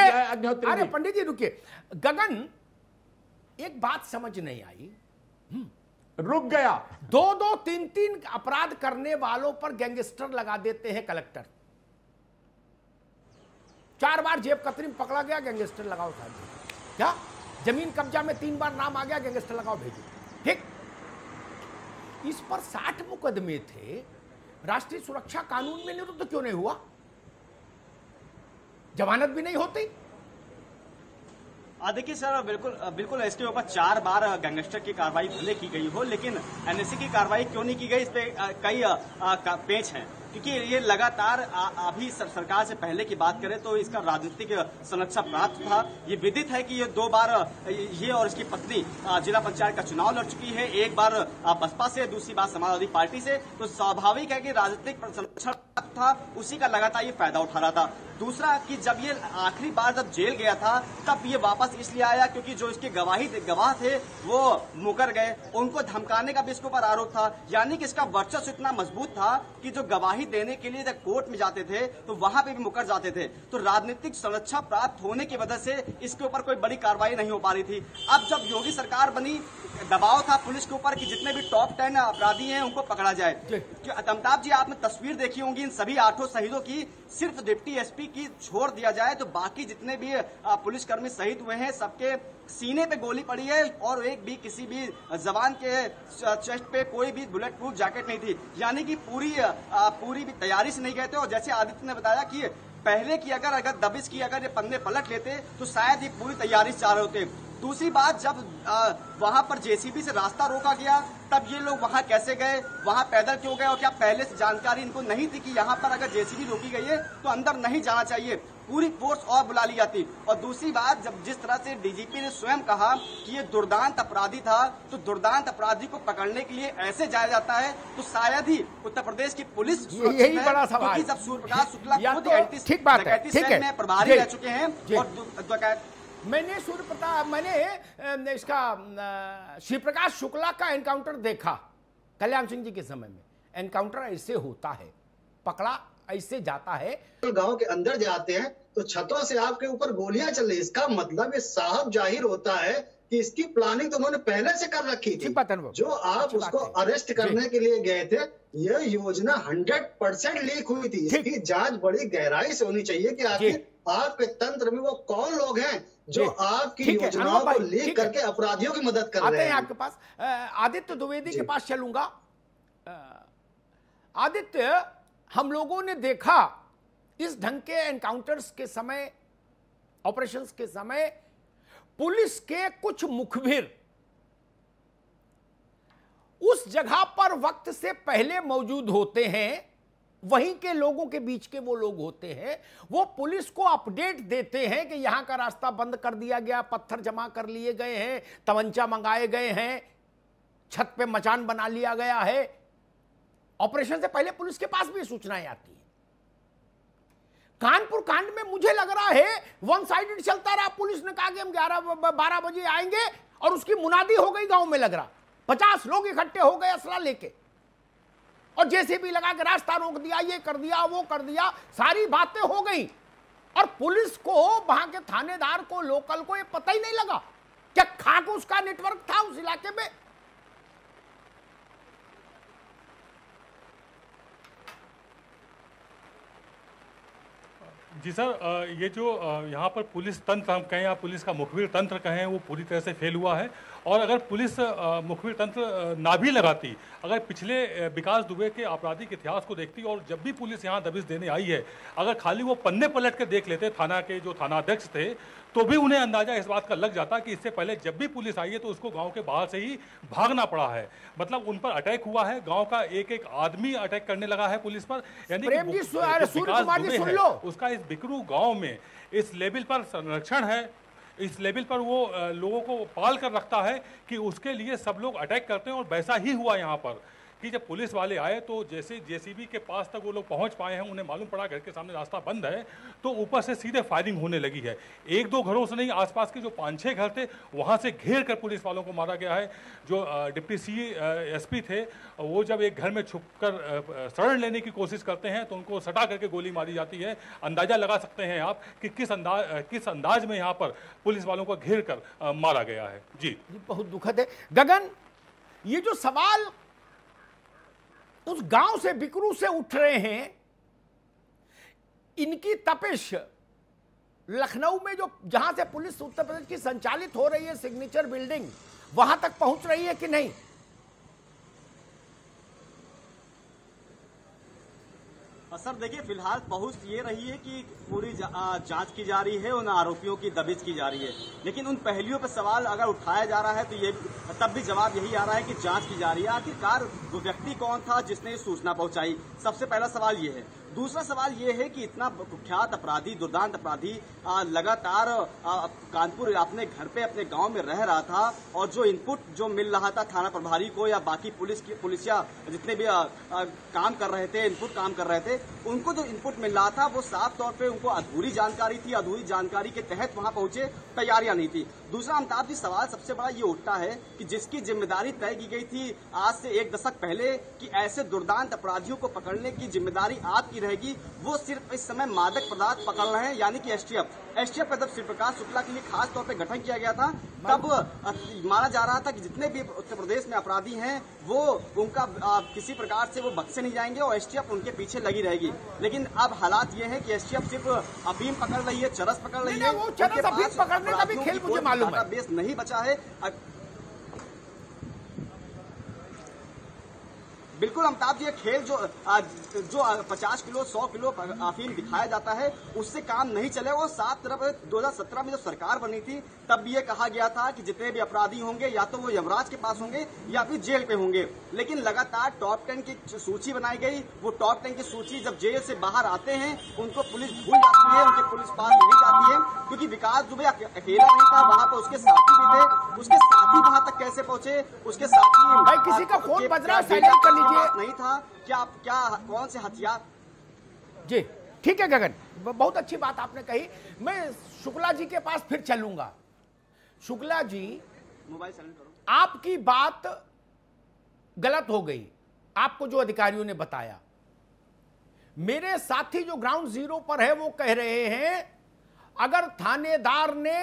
अरे पंडित जी रुकिए। गगन, एक बात समझ नहीं आई, रुक गया। 2-2, 3-3 अपराध करने वालों पर गैंगस्टर लगा देते हैं कलेक्टर। 4 बार जेब कतरी में पकड़ा गया, गैंगस्टर लगाओ साहब। क्या जमीन कब्जा में 3 बार नाम आ गया, गैंगस्टर लगाओ भेजो। ठीक, इस पर 60 मुकदमे थे, राष्ट्रीय सुरक्षा कानून में निरुद्ध क्यों नहीं हुआ? जमानत भी नहीं होती? देखिए सर, बिल्कुल इसके ऊपर 4 बार गैंगस्टर की कार्रवाई भले की गई हो, लेकिन एनएसए की कार्रवाई क्यों नहीं की गई, इस पे कई पेच हैं। क्योंकि ये लगातार अभी सरकार से पहले की बात करें तो इसका राजनीतिक संरक्षण प्राप्त था। ये विदित है कि ये 2 बार ये और इसकी पत्नी जिला पंचायत का चुनाव लड़ चुकी है, एक बार बसपा से, दूसरी बार समाजवादी पार्टी से। तो स्वाभाविक है कि राजनीतिक संरक्षण था, उसी का लगातार ये फायदा उठा रहा था। दूसरा कि जब ये आखिरी बार जब जेल गया था तब ये वापस इसलिए आया क्योंकि जो इसके गवाह थे वो मुकर गए, उनको धमकाने का भी इसके ऊपर आरोप था। यानी कि इसका वर्चस्व इतना मजबूत था कि जो गवाही देने के लिए जब कोर्ट में जाते थे तो वहां पे भी मुकर जाते थे। तो राजनीतिक सुरक्षा प्राप्त होने की वजह से इसके ऊपर कोई बड़ी कार्रवाई नहीं हो पा रही थी। अब जब योगी सरकार बनी, दबाव था पुलिस के ऊपर कि जितने भी टॉप 10 अपराधी हैं उनको पकड़ा जाए। अमिताभ जी, आपने तस्वीर देखी होंगी इन सभी 8 शहीदों की, सिर्फ डिप्टी एसपी की छोड़ दिया जाए तो बाकी जितने भी पुलिसकर्मी शहीद हुए हैं सबके सीने पे गोली पड़ी है और एक भी किसी भी जवान के चेस्ट पे कोई भी बुलेट प्रूफ जैकेट नहीं थी। यानी कि पूरी भी तैयारी से नहीं गए थे। और जैसे आदित्य ने बताया कि पहले की अगर दबिश की अगर ये पन्ने पलट लेते तो शायद ये पूरी तैयारी से जा रहे होते। दूसरी बात, जब वहां पर जेसीबी से रास्ता रोका गया तब ये लोग वहां कैसे गए, वहां पैदल क्यों गए और क्या पहले से जानकारी इनको नहीं थी कि यहाँ पर अगर जेसीबी रोकी गई है तो अंदर नहीं जाना चाहिए, पूरी फोर्स और बुला ली जाती। और दूसरी बात, जब जिस तरह से डीजीपी ने स्वयं कहा कि ये दुर्दांत अपराधी था, तो दुर्दांत अपराधी को पकड़ने के लिए ऐसे जाया जाता है तो शायद ही उत्तर प्रदेश की पुलिस यही बड़ा सवाल, क्योंकि जब सूर्य प्रकाश शुक्ला खुद ठीक बात है, ठीक है, में प्रभारी रह चुके हैं और मैंने इसका श्री प्रकाश शुक्ला का एनकाउंटर देखा कल्याण सिंह जी के समय में। एनकाउंटर ऐसे होता है, पकड़ा ऐसे जाता है। गांव के अंदर जाते हैं तो छतों से आपके ऊपर गोलियां चल रही, इसका मतलब ये साहब जाहिर होता है कि इसकी प्लानिंग तो उन्होंने पहले से कर रखी थी। जो आप उसको अरेस्ट करने के लिए गए थे, यह योजना 100% लीक हुई थी। इसकी जांच बड़ी गहराई से होनी चाहिए कि आखिर आपके तंत्र में वो कौन लोग हैं जो आपकी योजनाओं को लीक करके अपराधियों की मदद कर रहे हैं। आपके पास आदित्य द्विवेदी के पास चलूंगा। आदित्य, हम लोगों ने देखा इस ढंग के एनकाउंटर्स के समय, ऑपरेशंस के समय, पुलिस के कुछ मुखबिर उस जगह पर वक्त से पहले मौजूद होते हैं, वहीं के लोगों के बीच के वो लोग होते हैं, वो पुलिस को अपडेट देते हैं कि यहां का रास्ता बंद कर दिया गया, पत्थर जमा कर लिए गए हैं, तमंचा मंगाए गए हैं, छत पे मचान बना लिया गया है। ऑपरेशन से पहले पुलिस के पास भी सूचनाएं आती हैं। कानपुर कांड में मुझे लग रहा है वन साइडेड चलता रहा। पुलिस ने कहा कि हम 11-12 बजे आएंगे और उसकी मुनादी हो गई गांव में, लग रहा 50 लोग इकट्ठे हो गए असला लेके और जेसीबी लगा के रास्ता रोक दिया, ये कर दिया, वो कर दिया, सारी बातें हो गई और पुलिस को, वहां के थानेदार को, लोकल को ये पता ही नहीं लगा क्या खाक उसका नेटवर्क था उस इलाके में। जी सर, ये जो यहाँ पर पुलिस तंत्र हम कहें या पुलिस का मुखबिर तंत्र कहें वो पूरी तरह से फेल हुआ है। और अगर पुलिस मुखबिर तंत्र ना भी लगाती, अगर पिछले विकास दुबे के आपराधिक इतिहास को देखती और जब भी पुलिस यहाँ दबिश देने आई है, अगर खाली वो पन्ने पलट के देख लेते थाना के जो थानाध्यक्ष थे, तो भी उन्हें अंदाजा इस बात का लग जाता कि इससे पहले जब भी पुलिस आई है तो उसको गांव के बाहर से ही भागना पड़ा है। मतलब उन पर अटैक हुआ है, गांव का एक एक आदमी अटैक करने लगा है पुलिस पर। यानी कि विकास दुबे है उसका इस बिकरू गांव में इस लेवल पर संरक्षण है, इस लेवल पर वो लोगों को पाल कर रखता है कि उसके लिए सब लोग अटैक करते हैं। और वैसा ही हुआ यहाँ पर कि जब पुलिस वाले आए तो जैसे जेसीबी के पास तक वो लोग पहुंच पाए हैं, उन्हें मालूम पड़ा घर के सामने रास्ता बंद है, तो ऊपर से सीधे फायरिंग होने लगी है। 1-2 घरों से नहीं, आसपास के जो 5-6 घर थे वहां से घेर कर पुलिस वालों को मारा गया है। जो डिप्टी एसपी थे वो जब एक घर में छुपकर शरण लेने की कोशिश करते हैं तो उनको सटा करके गोली मारी जाती है। अंदाजा लगा सकते हैं आप कि किस अंदाज में यहाँ पर पुलिस वालों को घेर कर मारा गया है। जी, बहुत दुखद है। गगन, ये जो सवाल उस गांव से, बिकरू से उठ रहे हैं, इनकी तपिश लखनऊ में जो जहां से पुलिस उत्तर प्रदेश की संचालित हो रही है, सिग्नेचर बिल्डिंग, वहां तक पहुंच रही है कि नहीं? सर देखिए, फिलहाल पहुंच ये रही है कि पूरी जांच की जा रही है, उन आरोपियों की दबिश की जा रही है। लेकिन उन पहलुओं पर सवाल अगर उठाया जा रहा है तो ये तब भी जवाब यही आ रहा है कि जांच की जा रही है। आखिरकार वो व्यक्ति कौन था जिसने ये सूचना पहुंचाई, सबसे पहला सवाल ये है। दूसरा सवाल ये है कि इतना कुख्यात अपराधी, दुर्दांत अपराधी लगातार कानपुर अपने घर पे, अपने गांव में रह रहा था, और जो इनपुट जो मिल रहा था थाना प्रभारी को या बाकी पुलिसिया जितने भी काम कर रहे थे, इनपुट काम कर रहे थे, उनको जो इनपुट मिल रहा था वो साफ तौर पे उनको अधूरी जानकारी थी। अधूरी जानकारी के तहत वहां पहुंचे, तैयारियां नहीं थी। दूसरा अमिताभ जी, सवाल सबसे बड़ा ये उठता है कि जिसकी जिम्मेदारी तय की गई थी आज से 1 दशक पहले कि ऐसे दुर्दांत अपराधियों को पकड़ने की जिम्मेदारी आपकी रहेगी, वो सिर्फ इस समय मादक पदार्थ पकड़ रहे हैं, यानी कि एसटीएफ का जब श्री प्रकाश शुक्ला के लिए खास तौर पर गठन किया गया था, तब माना जा रहा था कि जितने भी उत्तर प्रदेश में अपराधी हैं वो उनका किसी प्रकार से वो बख्शे नहीं जाएंगे और एसटीएफ उनके पीछे लगी रहेगी। लेकिन अब हालात ये है कि एसटीएफ सिर्फ अफीम पकड़ रही है, चरस पकड़ रही है, वो चरस अफीम पकड़ने का भी खेल मुझे मालूम है, बेस नहीं बचा है। बिल्कुल अमिताभ जी, खेल जो 50 किलो 100 किलो अफीम दिखाया जाता है उससे काम नहीं चले। और साफ तरफ 2017 में जब सरकार बनी थी तब भी ये कहा गया था कि जितने भी अपराधी होंगे या तो वो यमराज के पास होंगे या फिर जेल पे होंगे। लेकिन लगातार टॉप 10 की सूची बनाई गई, वो टॉप 10 की सूची जब जेल से बाहर आते हैं उनको पुलिस भूल जाती है, उनके पुलिस पास नहीं जाती है, क्योंकि विकास दुबे अकेला नहीं था, वहां पर उसके साथी भी थे। उसके साथी वहां तक कैसे पहुंचे, उसके साथी भाई किसी का फोन बज रहा है, साइलेंट कर लीजिए। नहीं था क्या कौन से हथियार। जी ठीक है गगन, बहुत अच्छी बात आपने कही। मैं शुक्ला जी के पास फिर चलूंगा। शुक्ला जी, मोबाइल साइलेंट करो। आपकी बात गलत हो गई, आपको जो अधिकारियों ने बताया। मेरे साथी जो ग्राउंड जीरो पर है वो कह रहे हैं अगर थानेदार ने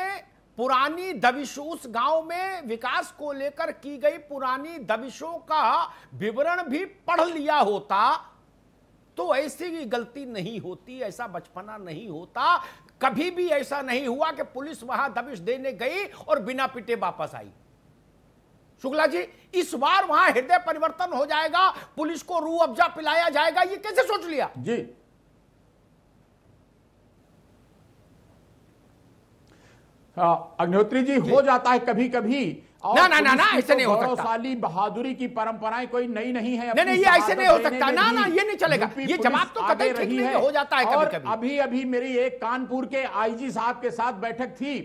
पुरानी दबिश, उस गांव में विकास को लेकर की गई पुरानी दबिशों का विवरण भी पढ़ लिया होता तो ऐसी गलती नहीं होती, ऐसा बचपना नहीं होता। कभी भी ऐसा नहीं हुआ कि पुलिस वहां दबिश देने गई और बिना पिटे वापस आई। शुक्ला जी, इस बार वहां हृदय परिवर्तन हो जाएगा, पुलिस को रूह अफ़ज़ा पिलाया जाएगा, ये कैसे सोच लिया? जी अग्निहोत्री जी, हो जाता है कभी कभी। ना ऐसे नहीं हो सकता। गौरवशाली बहादुरी की परंपराएं कोई नई नहीं है। नहीं, ये ऐसे नहीं हो सकता। ना ये नहीं चलेगा। ये जवाब तो कतई ठीक नहीं, हो जाता है कभी कभी। अभी मेरी एक कानपुर के आईजी साहब के साथ बैठक थी।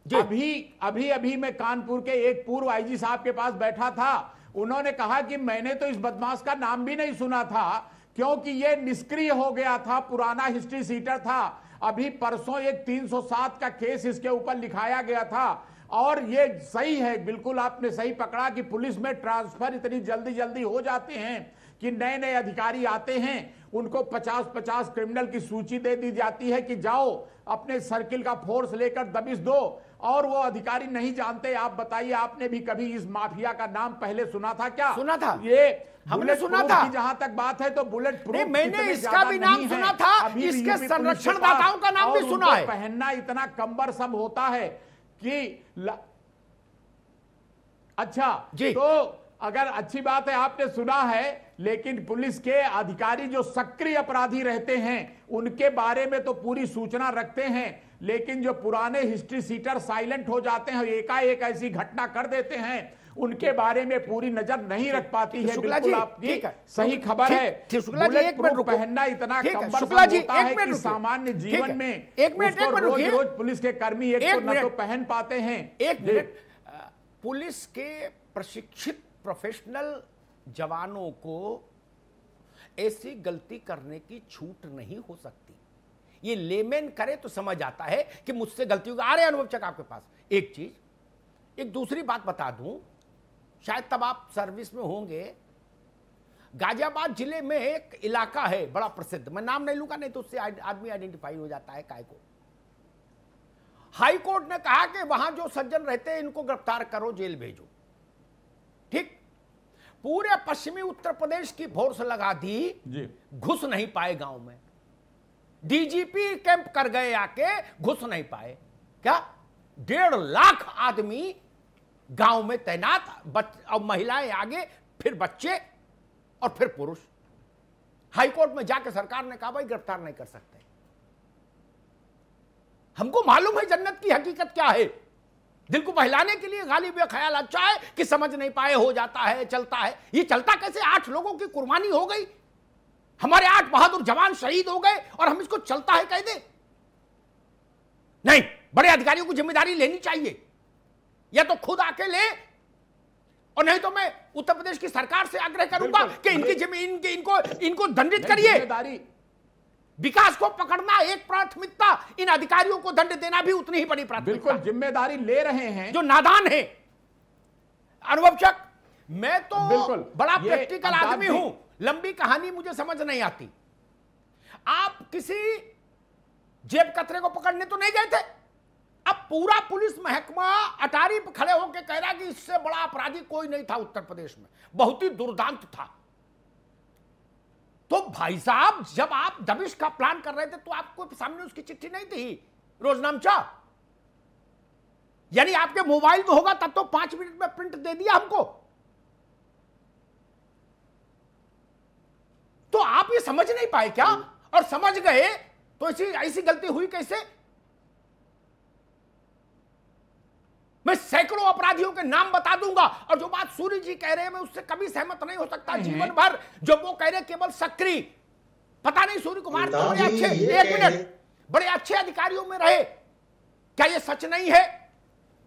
अभी मैं कानपुर के एक पूर्व आईजी साहब के पास बैठा था। उन्होंने कहा कि मैंने तो इस बदमाश का नाम भी नहीं सुना था क्योंकि ये निष्क्रिय हो गया था, पुराना हिस्ट्री सीटर था। अभी परसों एक 307 का केस इसके ऊपर लिखाया गया था। और ये सही है, बिल्कुल आपने सही पकड़ा कि पुलिस में ट्रांसफर इतनी जल्दी हो जाते हैं कि नए अधिकारी आते हैं, उनको 50-50 क्रिमिनल की सूची दे दी जाती है कि जाओ अपने सर्किल का फोर्स लेकर दबिश दो, और वो अधिकारी नहीं जानते। आप बताइए, आपने भी कभी इस माफिया का नाम पहले सुना था क्या? सुना था, ये हमने सुना था। जहां तक बात है तो बुलेट प्रूफ, मैंने इसका भी नाम सुना था, इसके संरक्षणदाताओं का नाम भी सुना है। पहनना इतना कम्बरसम होता है कि अच्छा जी, तो अगर अच्छी बात है आपने सुना है, लेकिन पुलिस के अधिकारी जो सक्रिय अपराधी रहते हैं उनके बारे में तो पूरी सूचना रखते हैं, लेकिन जो पुराने हिस्ट्री सीटर साइलेंट हो जाते हैं, एकाएक ऐसी घटना कर देते हैं, उनके बारे में पूरी नजर नहीं रख पाती है। बिल्कुल आपकी सही खबर है। बुलेट प्रूफ पहनना इतना कम्बरसम होता है कि सामान्य जीवन में रोज पुलिस के कर्मी एक तो न तो पहन पाते हैं। एक मिनट, पुलिस के प्रशिक्षित प्रोफेशनल जवानों को ऐसी गलती करने की छूट नहीं हो सकती। ये लेमैन करे तो समझ आता है कि मुझसे गलती होगी। आ रहे अनुभव चक आपके पास। एक चीज, एक दूसरी बात बता दूं, शायद तब आप सर्विस में होंगे। गाजियाबाद जिले में एक इलाका है बड़ा प्रसिद्ध, मैं नाम नहीं लूंगा नहीं तो उससे आदमी आइडेंटिफाई हो जाता है। काय को हाई कोर्ट ने कहा कि वहां जो सज्जन रहते हैं इनको गिरफ्तार करो, जेल भेजो। ठीक, पूरे पश्चिमी उत्तर प्रदेश की फोर्स लगा दी, घुस नहीं पाए गांव में। डीजीपी कैंप कर गए, आके घुस नहीं पाए। क्या 1.5 लाख आदमी गांव में तैनात, और महिलाएं आगे, फिर बच्चे और फिर पुरुष। हाईकोर्ट में जाके सरकार ने कहा भाई गिरफ्तार नहीं कर सकते। हमको मालूम है जन्नत की हकीकत क्या है। दिल को बहलाने के लिए गालिब ख्याल अच्छा है कि समझ नहीं पाए, हो जाता है, चलता है। ये चलता कैसे? 8 लोगों की कुर्बानी हो गई। हमारे 8 बहादुर जवान शहीद हो गए और हम इसको चलता है कह दें? नहीं, बड़े अधिकारियों को जिम्मेदारी लेनी चाहिए, या तो खुद आके ले, और नहीं तो मैं उत्तर प्रदेश की सरकार से आग्रह करूंगा कि इनको दंडित करिए। विकास को पकड़ना एक प्राथमिकता, इन अधिकारियों को दंड देना भी उतनी ही बड़ी प्राथमिकता। बिल्कुल जिम्मेदारी ले रहे हैं जो नादान है। अनुभवचक, मैं तो बड़ा प्रैक्टिकल आदमी हूं, लंबी कहानी मुझे समझ नहीं आती। आप किसी जेब कतरे को पकड़ने तो नहीं गए थे? अब पूरा पुलिस महकमा अटारी पर खड़े होकर कह रहा कि इससे बड़ा अपराधी कोई नहीं था उत्तर प्रदेश में, बहुत ही दुर्दांत था। तो भाई साहब, जब आप दबिश का प्लान कर रहे थे तो आपको सामने उसकी चिट्ठी नहीं थी रोजनामचा? यानी आपके मोबाइल में होगा तब तो 5 मिनट में प्रिंट दे दिया हमको। तो आप ये समझ नहीं पाए क्या? और समझ गए तो ऐसी गलती हुई कैसे? मैं सैकड़ों अपराधियों के नाम बता दूंगा, और जो बात सूर्य जी कह रहे हैं मैं उससे कभी सहमत नहीं हो सकता जीवन भर। जो वो कह रहे केवल सक्रिय, पता नहीं सूर्य कुमार तो बड़े अच्छे, 1 मिनट, बड़े अच्छे अधिकारियों में रहे। क्या ये सच नहीं है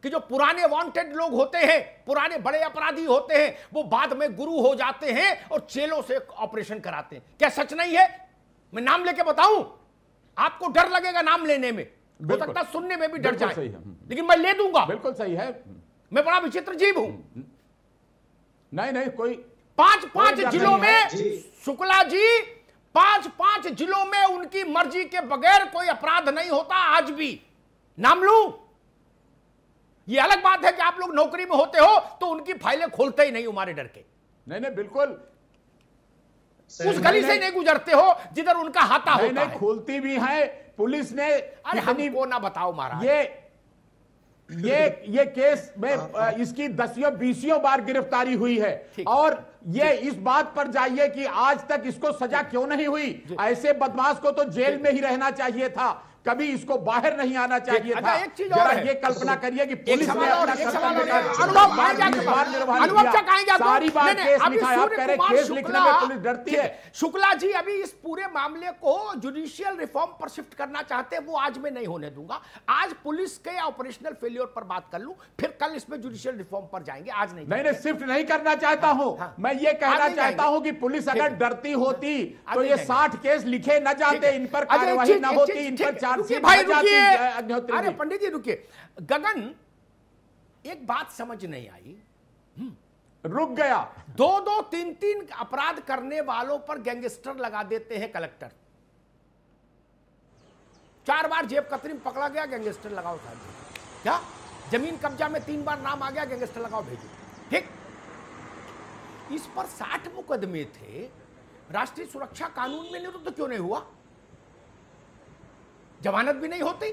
कि जो पुराने वांटेड लोग होते हैं, पुराने बड़े अपराधी होते हैं, वो बाद में गुरु हो जाते हैं और जेलों से ऑपरेशन कराते हैं? क्या सच नहीं है? मैं नाम लेके बताऊं, आपको डर लगेगा नाम लेने में, हो सकता सुनने में भी डर जाए, लेकिन मैं ले दूंगा। बिल्कुल सही है, मैं बड़ा विचित्र जीव हूं। नहीं कोई 5 जिलों में शुक्ला जी, 5 जिलों में उनकी मर्जी के बगैर कोई अपराध नहीं होता आज भी। नाम लूं? ये अलग बात है कि आप लोग नौकरी में होते हो तो उनकी फाइलें खोलते ही नहीं हमारे डर के। नहीं बिल्कुल, उस गली से नहीं गुजरते हो जिधर उनका हाथा होता है। खोलती भी है पुलिस ने। अरे हमको ना बताओ महाराज, ये केस में इसकी 10वीं-20वीं बार गिरफ्तारी हुई है, और ये इस बात पर जाइए कि आज तक इसको सजा क्यों नहीं हुई। ऐसे बदमाश को तो जेल में ही रहना चाहिए था, कभी इसको बाहर नहीं आना चाहिए था। एक चीज और है, ये कल्पना करिए कि पुलिस ने केस लिखने में पुलिस डरती है। शुक्ला जी अभी इस पूरे मामले को जुडिशियल रिफॉर्म पर शिफ्ट करना चाहते हैं, वो आज मैं नहीं होने दूंगा। आज पुलिस के ऑपरेशनल फेलियर पर बात कर लूं, फिर कल इसमें जुडिशियल रिफॉर्म पर जाएंगे। आज नहीं शिफ्ट नहीं करना चाहता हूं। मैं ये कहना चाहता हूं कि पुलिस अगर डरती होती तो ये 60 केस लिखे न जाते, इन पर कार्रवाई न होती, इन पर भाई रुकिए, अरे पंडित जी रुकिए। गगन, एक बात समझ नहीं आई, रुक गया। 2-2, 3-3 अपराध करने वालों पर गैंगस्टर लगा देते हैं कलेक्टर। 4 बार जेब कतरी में पकड़ा गया, गैंगस्टर लगाओ साहब। क्या जमीन कब्जा में 3 बार नाम आ गया, गैंगस्टर लगाओ भेजो। ठीक, इस पर 60 मुकदमे थे, राष्ट्रीय सुरक्षा कानून में निरुद्ध क्यों नहीं हुआ? जमानत भी नहीं होती?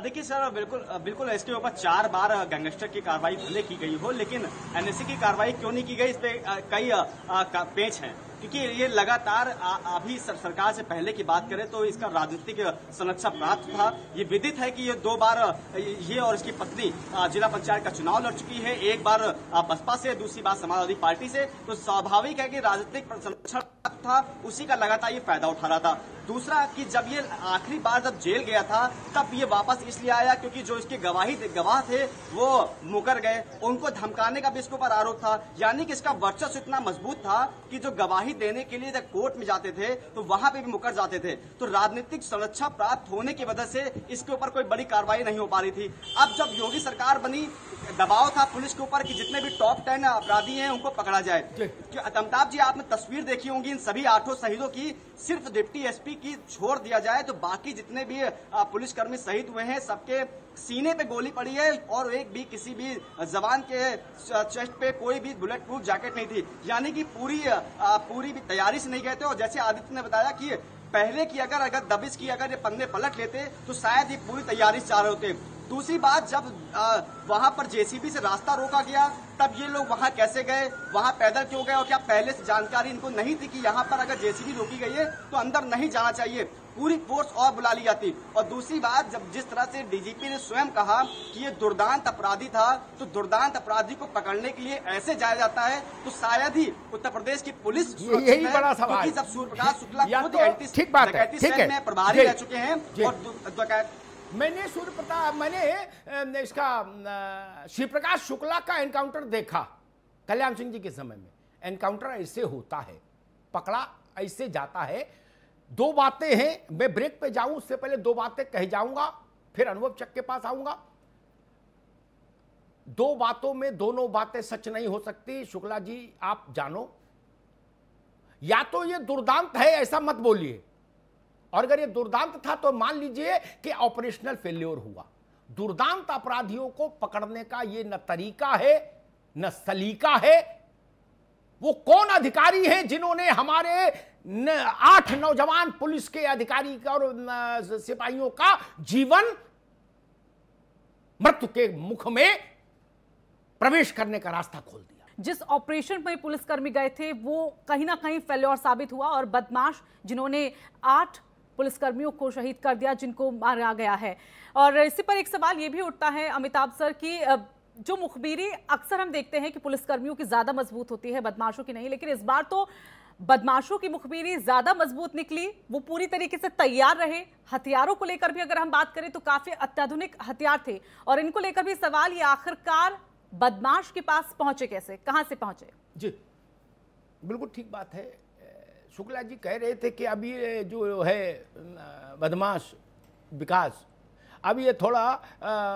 देखिए सर, बिल्कुल इसके ऊपर 4 बार गैंगस्टर की कार्रवाई भले की गई हो, लेकिन एनएससी की कार्रवाई क्यों नहीं की गई, इस पे कई पेच हैं। क्योंकि ये लगातार अभी सरकार से पहले की बात करें तो इसका राजनीतिक संरक्षण प्राप्त था। ये विदित है कि ये 2 बार ये और इसकी पत्नी जिला पंचायत का चुनाव लड़ चुकी है, एक बार बसपा से, दूसरी बार समाजवादी पार्टी से। तो स्वाभाविक है कि राजनीतिक संरक्षण प्राप्त था, उसी का लगातार ये फायदा उठा रहा था। दूसरा कि जब ये आखिरी बार जब जेल गया था तब ये वापस इसलिए आया क्योंकि जो इसके गवाह थे वो मुकर गए, उनको धमकाने का भी इसके ऊपर आरोप था। यानी कि इसका वर्चस्व इतना मजबूत था कि जो गवाही देने के लिए जब कोर्ट में जाते थे तो वहां पे भी मुकर जाते थे। तो राजनीतिक संरक्षण प्राप्त होने की वजह से इसके ऊपर कोई बड़ी कार्रवाई नहीं हो पा रही थी। अब जब योगी सरकार बनी, दबाव था पुलिस के ऊपर कि जितने भी टॉप 10 अपराधी हैं उनको पकड़ा जाए। अमिताभ जी, आपने तस्वीर देखी होंगी इन सभी 8 शहीदों की, सिर्फ डिप्टी एसपी की छोड़ दिया जाए तो बाकी जितने भी पुलिसकर्मी शहीद हुए हैं सबके सीने पे गोली पड़ी है, और एक भी किसी भी जवान के चेस्ट पे कोई भी बुलेट प्रूफ जैकेट नहीं थी। यानी कि पूरी भी तैयारी से नहीं गए थे। और जैसे आदित्य ने बताया कि पहले की अगर दबिश की अगर ये पन्ने पलट लेते तो शायद ये पूरी तैयारी से जा रहे होते। दूसरी बात, जब वहां पर जेसीबी से रास्ता रोका गया तब ये लोग वहां कैसे गए, वहां पैदल क्यों गए, और क्या पहले से जानकारी इनको नहीं थी कि यहां पर अगर जेसीबी रोकी गई है तो अंदर नहीं जाना चाहिए। पूरी फोर्स और बुला ली जाती। और दूसरी बात, जब जिस तरह से डीजीपी ने स्वयं कहा कि ये दुर्दांत अपराधी था, तो दुर्दांत अपराधी को पकड़ने के लिए ऐसे जाया जाता है, तो शायद ही उत्तर प्रदेश की पुलिस यही बड़ा सवाल, क्योंकि जब सूर्यप्रकाश शुक्ला खुद तो ठीक बात है, डकैती ठीक सेल है में प्रभारी रह चुके हैं और मैंने इसका शिव प्रकाश शुक्ला का एनकाउंटर देखा कल्याण सिंह जी के समय में। एनकाउंटर ऐसे होता है, पकड़ा ऐसे जाता है। दो बातें हैं, मैं ब्रेक पे जाऊं उससे पहले दो बातें कह जाऊंगा, फिर अनुभव चक के पास आऊंगा। दो बातों में दोनों बातें सच नहीं हो सकती। शुक्ला जी आप जानो, या तो ये दुर्दांत है ऐसा मत बोलिए, और अगर ये दुर्दांत था तो मान लीजिए कि ऑपरेशनल फेल्योर हुआ। दुर्दांत अपराधियों को पकड़ने का ये न तरीका है न सलीका है। वो कौन अधिकारी हैं जिन्होंने हमारे 8 नौजवान पुलिस के अधिकारी और सिपाहियों का जीवन मृत्यु के मुख में प्रवेश करने का रास्ता खोल दिया। जिस ऑपरेशन में पुलिसकर्मी गए थे वो कहीं ना कहीं फेल्योर साबित हुआ, और बदमाश जिन्होंने 8 पुलिसकर्मियों को शहीद कर दिया, जिनको मारा गया है। और इसी पर एक सवाल ये भी उठता है अमिताभ सर की, जो मुखबिरी अक्सर हम देखते हैं कि पुलिसकर्मियों की ज्यादा मजबूत होती है, बदमाशों की नहीं, लेकिन इस बार तो बदमाशों की मुखबिरी ज्यादा मजबूत निकली। वो पूरी तरीके से तैयार रहे। हथियारों को लेकर भी अगर हम बात करें तो काफी अत्याधुनिक हथियार थे, और इनको लेकर भी सवाल, ये आखिरकार बदमाश के पास पहुंचे कैसे, कहां से पहुंचे? जी बिल्कुल ठीक बात है। शुक्ला जी कह रहे थे कि अभी ये जो है बदमाश विकास, अब ये थोड़ा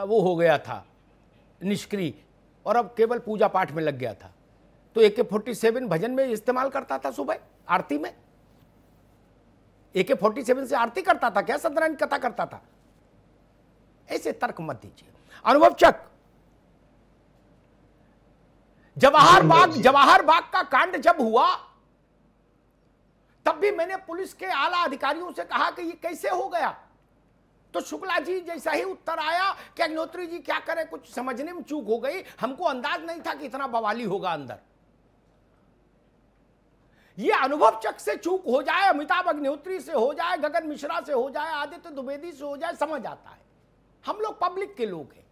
वो हो गया था निष्क्रिय, और अब केवल पूजा पाठ में लग गया था। तो AK-47 भजन में इस्तेमाल करता था, सुबह आरती में AK-47 से आरती करता था क्या, सत्यनारायण कथा करता था? ऐसे तर्क मत दीजिए। अनुभव चक, जवाहर बाग का कांड जब हुआ तब भी मैंने पुलिस के आला अधिकारियों से कहा कि ये कैसे हो गया, तो शुक्ला जी जैसा ही उत्तर आया कि अग्निहोत्री जी क्या करें, कुछ समझने में चूक हो गई, हमको अंदाज नहीं था कि इतना बवाली होगा अंदर। ये अनुभव चक से चूक हो जाए, अमिताभ अग्निहोत्री से हो जाए, गगन मिश्रा से हो जाए, आदित्य द्विवेदी से हो जाए, समझ आता है। हम लोग पब्लिक के लोग हैं।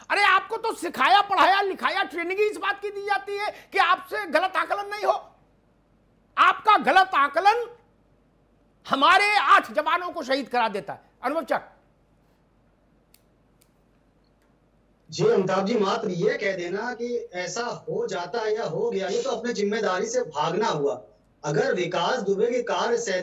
अरे आपको तो सिखाया पढ़ाया लिखाया ट्रेनिंग ही इस बात की दी जाती है कि आपसे गलत आकलन नहीं हो। आपका गलत आकलन हमारे 8 जवानों को शहीद करा देता है। अनुभव चक जी, अमिताभ जी मात्र ये कह देना कि ऐसा हो जाता है या हो गया, ये तो अपने जिम्मेदारी से भागना हुआ। अगर विकास दुबे की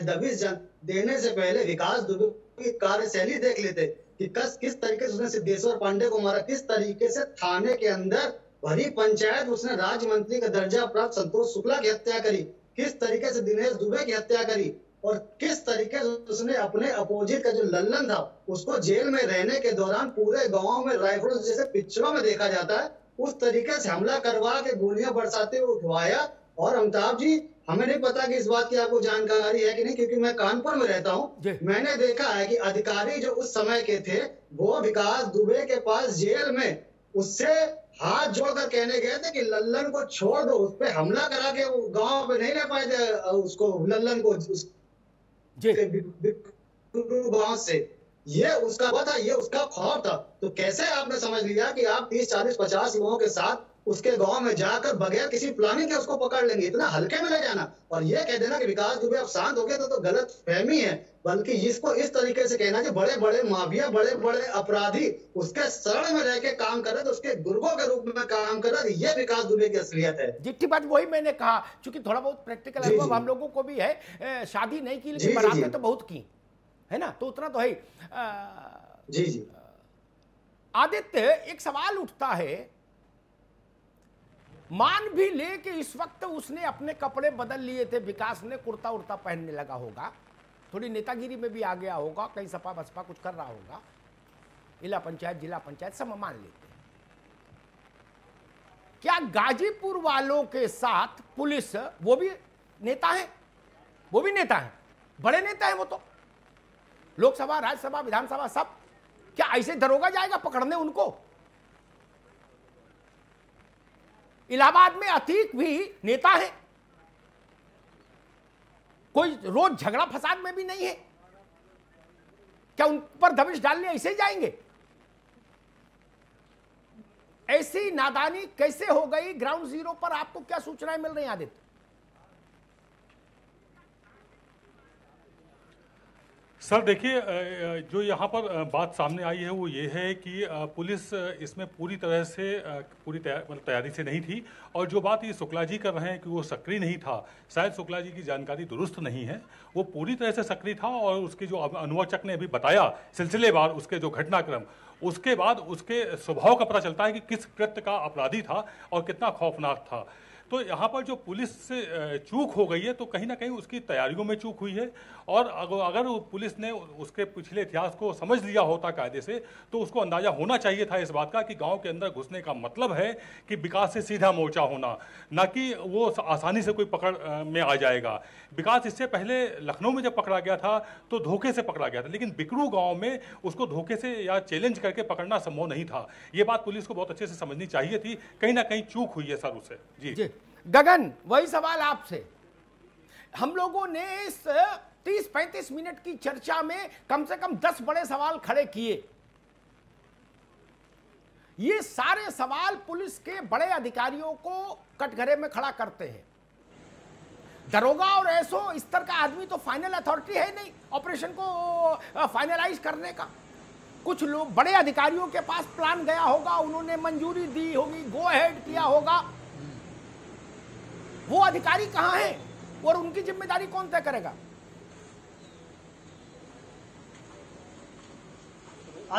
दबिश देने से पहले विकास दुबे की कार्यशैली देख लेते कि किस तरीके से उसने सिद्धेश्वर पांडे को मारा, किस तरीके से थाने के अंदर भरी पंचायत उसने राज्य मंत्री का दर्जा प्राप्त संतोष शुक्ला की हत्या करी, किस तरीके से दिनेश दुबे की हत्या करी, और किस तरीके से उसने अपने अपोजिट का जो लल्लन था उसको जेल में रहने के दौरान पूरे गांव में राइफलों जैसे पिक्चरों में देखा जाता है उस तरीके से हमला करवा के गोलियां बरसाते हुए उठवाया। और अमिताभ जी, हमें नहीं पता कि इस बात की आपको जानकारी है कि नहीं, क्योंकि मैं कानपुर में रहता हूँ। मैंने देखा है कि अधिकारी जो उस समय के थे वो विकास दुबे के पास जेल में उससे हाथ जोड़कर कहने गए थे कि लल्लन को छोड़ दो, उस पर हमला करा के वो गांव पे नहीं रह पाए थे, उसको लल्लन को गांव से, ये उसका वो था, ये उसका खौफ था। तो कैसे आपने समझ लिया कि आप 30, 40, 50 लोगों के साथ उसके गांव में जाकर बगैर किसी प्लानिंग के उसको पकड़ लेंगे, इतना हल्के में ले जाना और ये कह देना कि विकास दुबे अब शांत हो गए तो गलत फहमी है। बल्कि इसको इस तरीके से कहना कि बड़े बड़े माफिया, बड़े बड़े अपराधी उसके शरण में रह के काम कर रहे थे, उसके गुर्गों के रूप में काम कर रहे थे, ये विकास दुबे की असलियत है। जितनी बात वही मैंने कहा, क्योंकि थोड़ा बहुत प्रैक्टिकल अनुभव हम लोगों को भी है। शादी नहीं की लेकिन बारातें तो बहुत की है ना, तो उतना तो है। जी जी आदित्य, एक सवाल उठता है, मान भी ले कि इस वक्त उसने अपने कपड़े बदल लिए थे, विकास ने कुर्ता उर्ता पहनने लगा होगा, थोड़ी नेतागिरी में भी आ गया होगा, कहीं सपा बसपा कुछ कर रहा होगा, इला पंचायत जिला पंचायत सब मान लेते हैं। क्या गाजीपुर वालों के साथ पुलिस, वो भी नेता है, वो भी नेता है, बड़े नेता है वो तो, लोकसभा राज्यसभा विधानसभा सब, क्या ऐसे दरोगा जाएगा पकड़ने उनको? इलाहाबाद में अतीक भी नेता है, कोई रोज झगड़ा फसाद में भी नहीं है, क्या उन पर दबिश डालने ऐसे ही जाएंगे? ऐसी नादानी कैसे हो गई? ग्राउंड जीरो पर आपको क्या सूचनाएं मिल रही हैं आदित्य? सर देखिए, जो यहाँ पर बात सामने आई है वो ये है कि पुलिस इसमें पूरी तरह से पूरी तैयारी से नहीं थी। और जो बात ये शुक्ला जी कर रहे हैं कि वो सक्रिय नहीं था, शायद शुक्ला जी की जानकारी दुरुस्त नहीं है। वो पूरी तरह से सक्रिय था और उसके जो अनुवाचक ने अभी बताया सिलसिलेवार उसके जो घटनाक्रम, उसके बाद उसके स्वभाव का पता चलता है कि किस कृत्य का अपराधी था और कितना खौफनाक था। तो यहाँ पर जो पुलिस से चूक हो गई है तो कहीं ना कहीं उसकी तैयारियों में चूक हुई है। और अगर पुलिस ने उसके पिछले इतिहास को समझ लिया होता कायदे से तो उसको अंदाजा होना चाहिए था इस बात का कि गांव के अंदर घुसने का मतलब है कि विकास से सीधा मोर्चा होना, ना कि वो आसानी से कोई पकड़ में आ जाएगा। विकास इससे पहले लखनऊ में जब पकड़ा गया था तो धोखे से पकड़ा गया था, लेकिन बिकरू गाँव में उसको धोखे से या चैलेंज करके पकड़ना संभव नहीं था। ये बात पुलिस को बहुत अच्छे से समझनी चाहिए थी। कहीं ना कहीं चूक हुई है सर उससे। जी गगन, वही सवाल आपसे। हम लोगों ने इस 30-35 मिनट की चर्चा में कम से कम 10 बड़े सवाल खड़े किए। ये सारे सवाल पुलिस के बड़े अधिकारियों को कटघरे में खड़ा करते हैं। दरोगा और एसओ स्तर का आदमी तो फाइनल अथॉरिटी है नहीं ऑपरेशन को फाइनलाइज करने का। कुछ लोग बड़े अधिकारियों के पास प्लान गया होगा, उन्होंने मंजूरी दी होगी, गो अहेड किया होगा। वो अधिकारी कहां हैं और उनकी जिम्मेदारी कौन तय करेगा?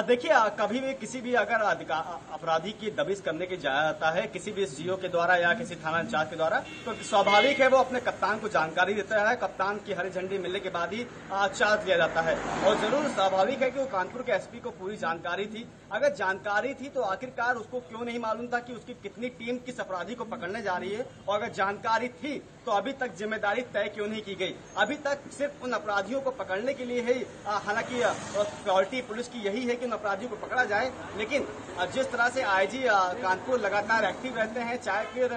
देखिए, कभी भी किसी भी अगर अपराधी की दबिश करने की जाता है किसी भी सीओ के द्वारा या किसी थाना इंचार्ज के द्वारा, तो स्वाभाविक है वो अपने कप्तान को जानकारी देता है। कप्तान की हरी झंडी मिलने के बाद ही चार्ज लिया जाता है। और जरूर स्वाभाविक है कि वो कानपुर के एसपी को पूरी जानकारी थी। अगर जानकारी थी तो आखिरकार उसको क्यों नहीं मालूम था कि उसकी कितनी टीम किस अपराधी को पकड़ने जा रही है? और अगर जानकारी थी तो अभी तक जिम्मेदारी तय क्यों नहीं की गई? अभी तक सिर्फ उन अपराधियों को पकड़ने के लिए ही, हालांकि प्रायोरिटी पुलिस की यही है कि उन अपराधियों को पकड़ा जाए, लेकिन जिस तरह से आईजी कानपुर लगातार एक्टिव रहते हैं, चाहे फिर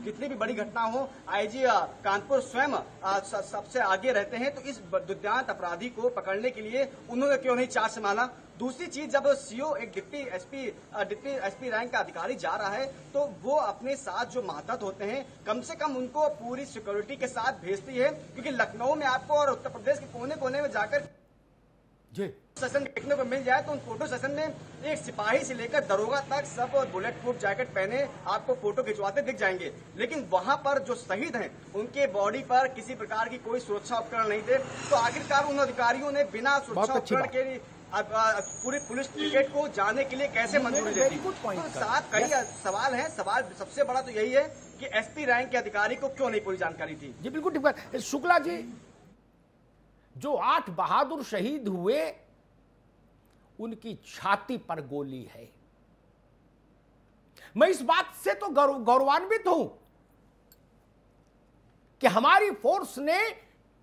कितनी भी बड़ी घटना हो, आईजी कानपुर स्वयं सबसे आगे रहते हैं। तो इस दुर्दांत अपराधी को पकड़ने के लिए उन्होंने क्यों नहीं चार्ज संभाला? दूसरी चीज, जब सीओ एक डिप्टी एसपी रैंक का अधिकारी जा रहा है तो वो अपने साथ जो मातहत होते हैं कम से कम उनको पूरी सिक्योरिटी के साथ भेजती है, क्योंकि लखनऊ में आपको और उत्तर प्रदेश के कोने कोने में जाकर सेशन देखने को मिल जाए तो उन फोटो सेशन में एक सिपाही से लेकर दरोगा तक सब बुलेट प्रूफ जैकेट पहने आपको फोटो खिंचवाते दिख जाएंगे। लेकिन वहां पर जो शहीद हैं उनके बॉडी पर किसी प्रकार की कोई सुरक्षा उपकरण नहीं थे। तो आखिरकार उन अधिकारियों ने बिना सुरक्षा उपकरण के पूरी पुलिस क्रिकेट को जाने के लिए कैसे मंजूरी देती? तो साथ कई सवाल हैं। सवाल सबसे बड़ा तो यही है कि एसपी रैंक के अधिकारी को क्यों नहीं पूरी जानकारी थी? जी बिल्कुल ठीक बात। शुक्ला जी, जो 8 बहादुर शहीद हुए उनकी छाती पर गोली है। मैं इस बात से तो गौरवान्वित हूं कि हमारी फोर्स ने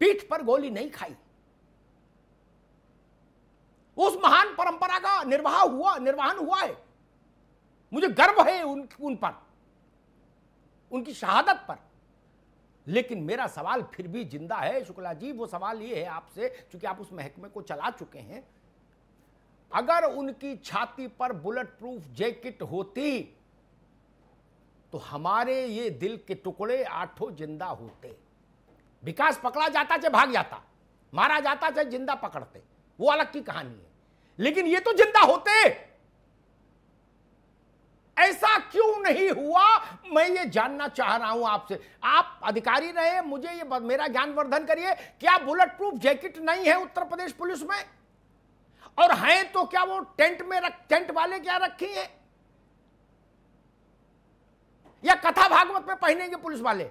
पीठ पर गोली नहीं खाई। उस महान परंपरा का निर्वहन हुआ है। मुझे गर्व है उन पर, उनकी शहादत पर। लेकिन मेरा सवाल फिर भी जिंदा है शुक्ला जी। वो सवाल ये है आपसे, क्योंकि आप उस महकमे को चला चुके हैं, अगर उनकी छाती पर बुलेट प्रूफ जैकेट होती तो हमारे ये दिल के टुकड़े 8 जिंदा होते। विकास पकड़ा जाता चाहे भाग जाता, मारा जाता चाहे जिंदा पकड़ते, वो अलग की कहानी है। लेकिन ये तो जिंदा होते। ऐसा क्यों नहीं हुआ, मैं ये जानना चाह रहा हूं आपसे। आप अधिकारी रहे, मुझे ये मेरा ज्ञानवर्धन करिए। क्या बुलेट प्रूफ जैकेट नहीं है उत्तर प्रदेश पुलिस में? और हैं तो क्या वो टेंट वाले क्या रखी है, या कथा भागवत में पहनेंगे पुलिस वाले?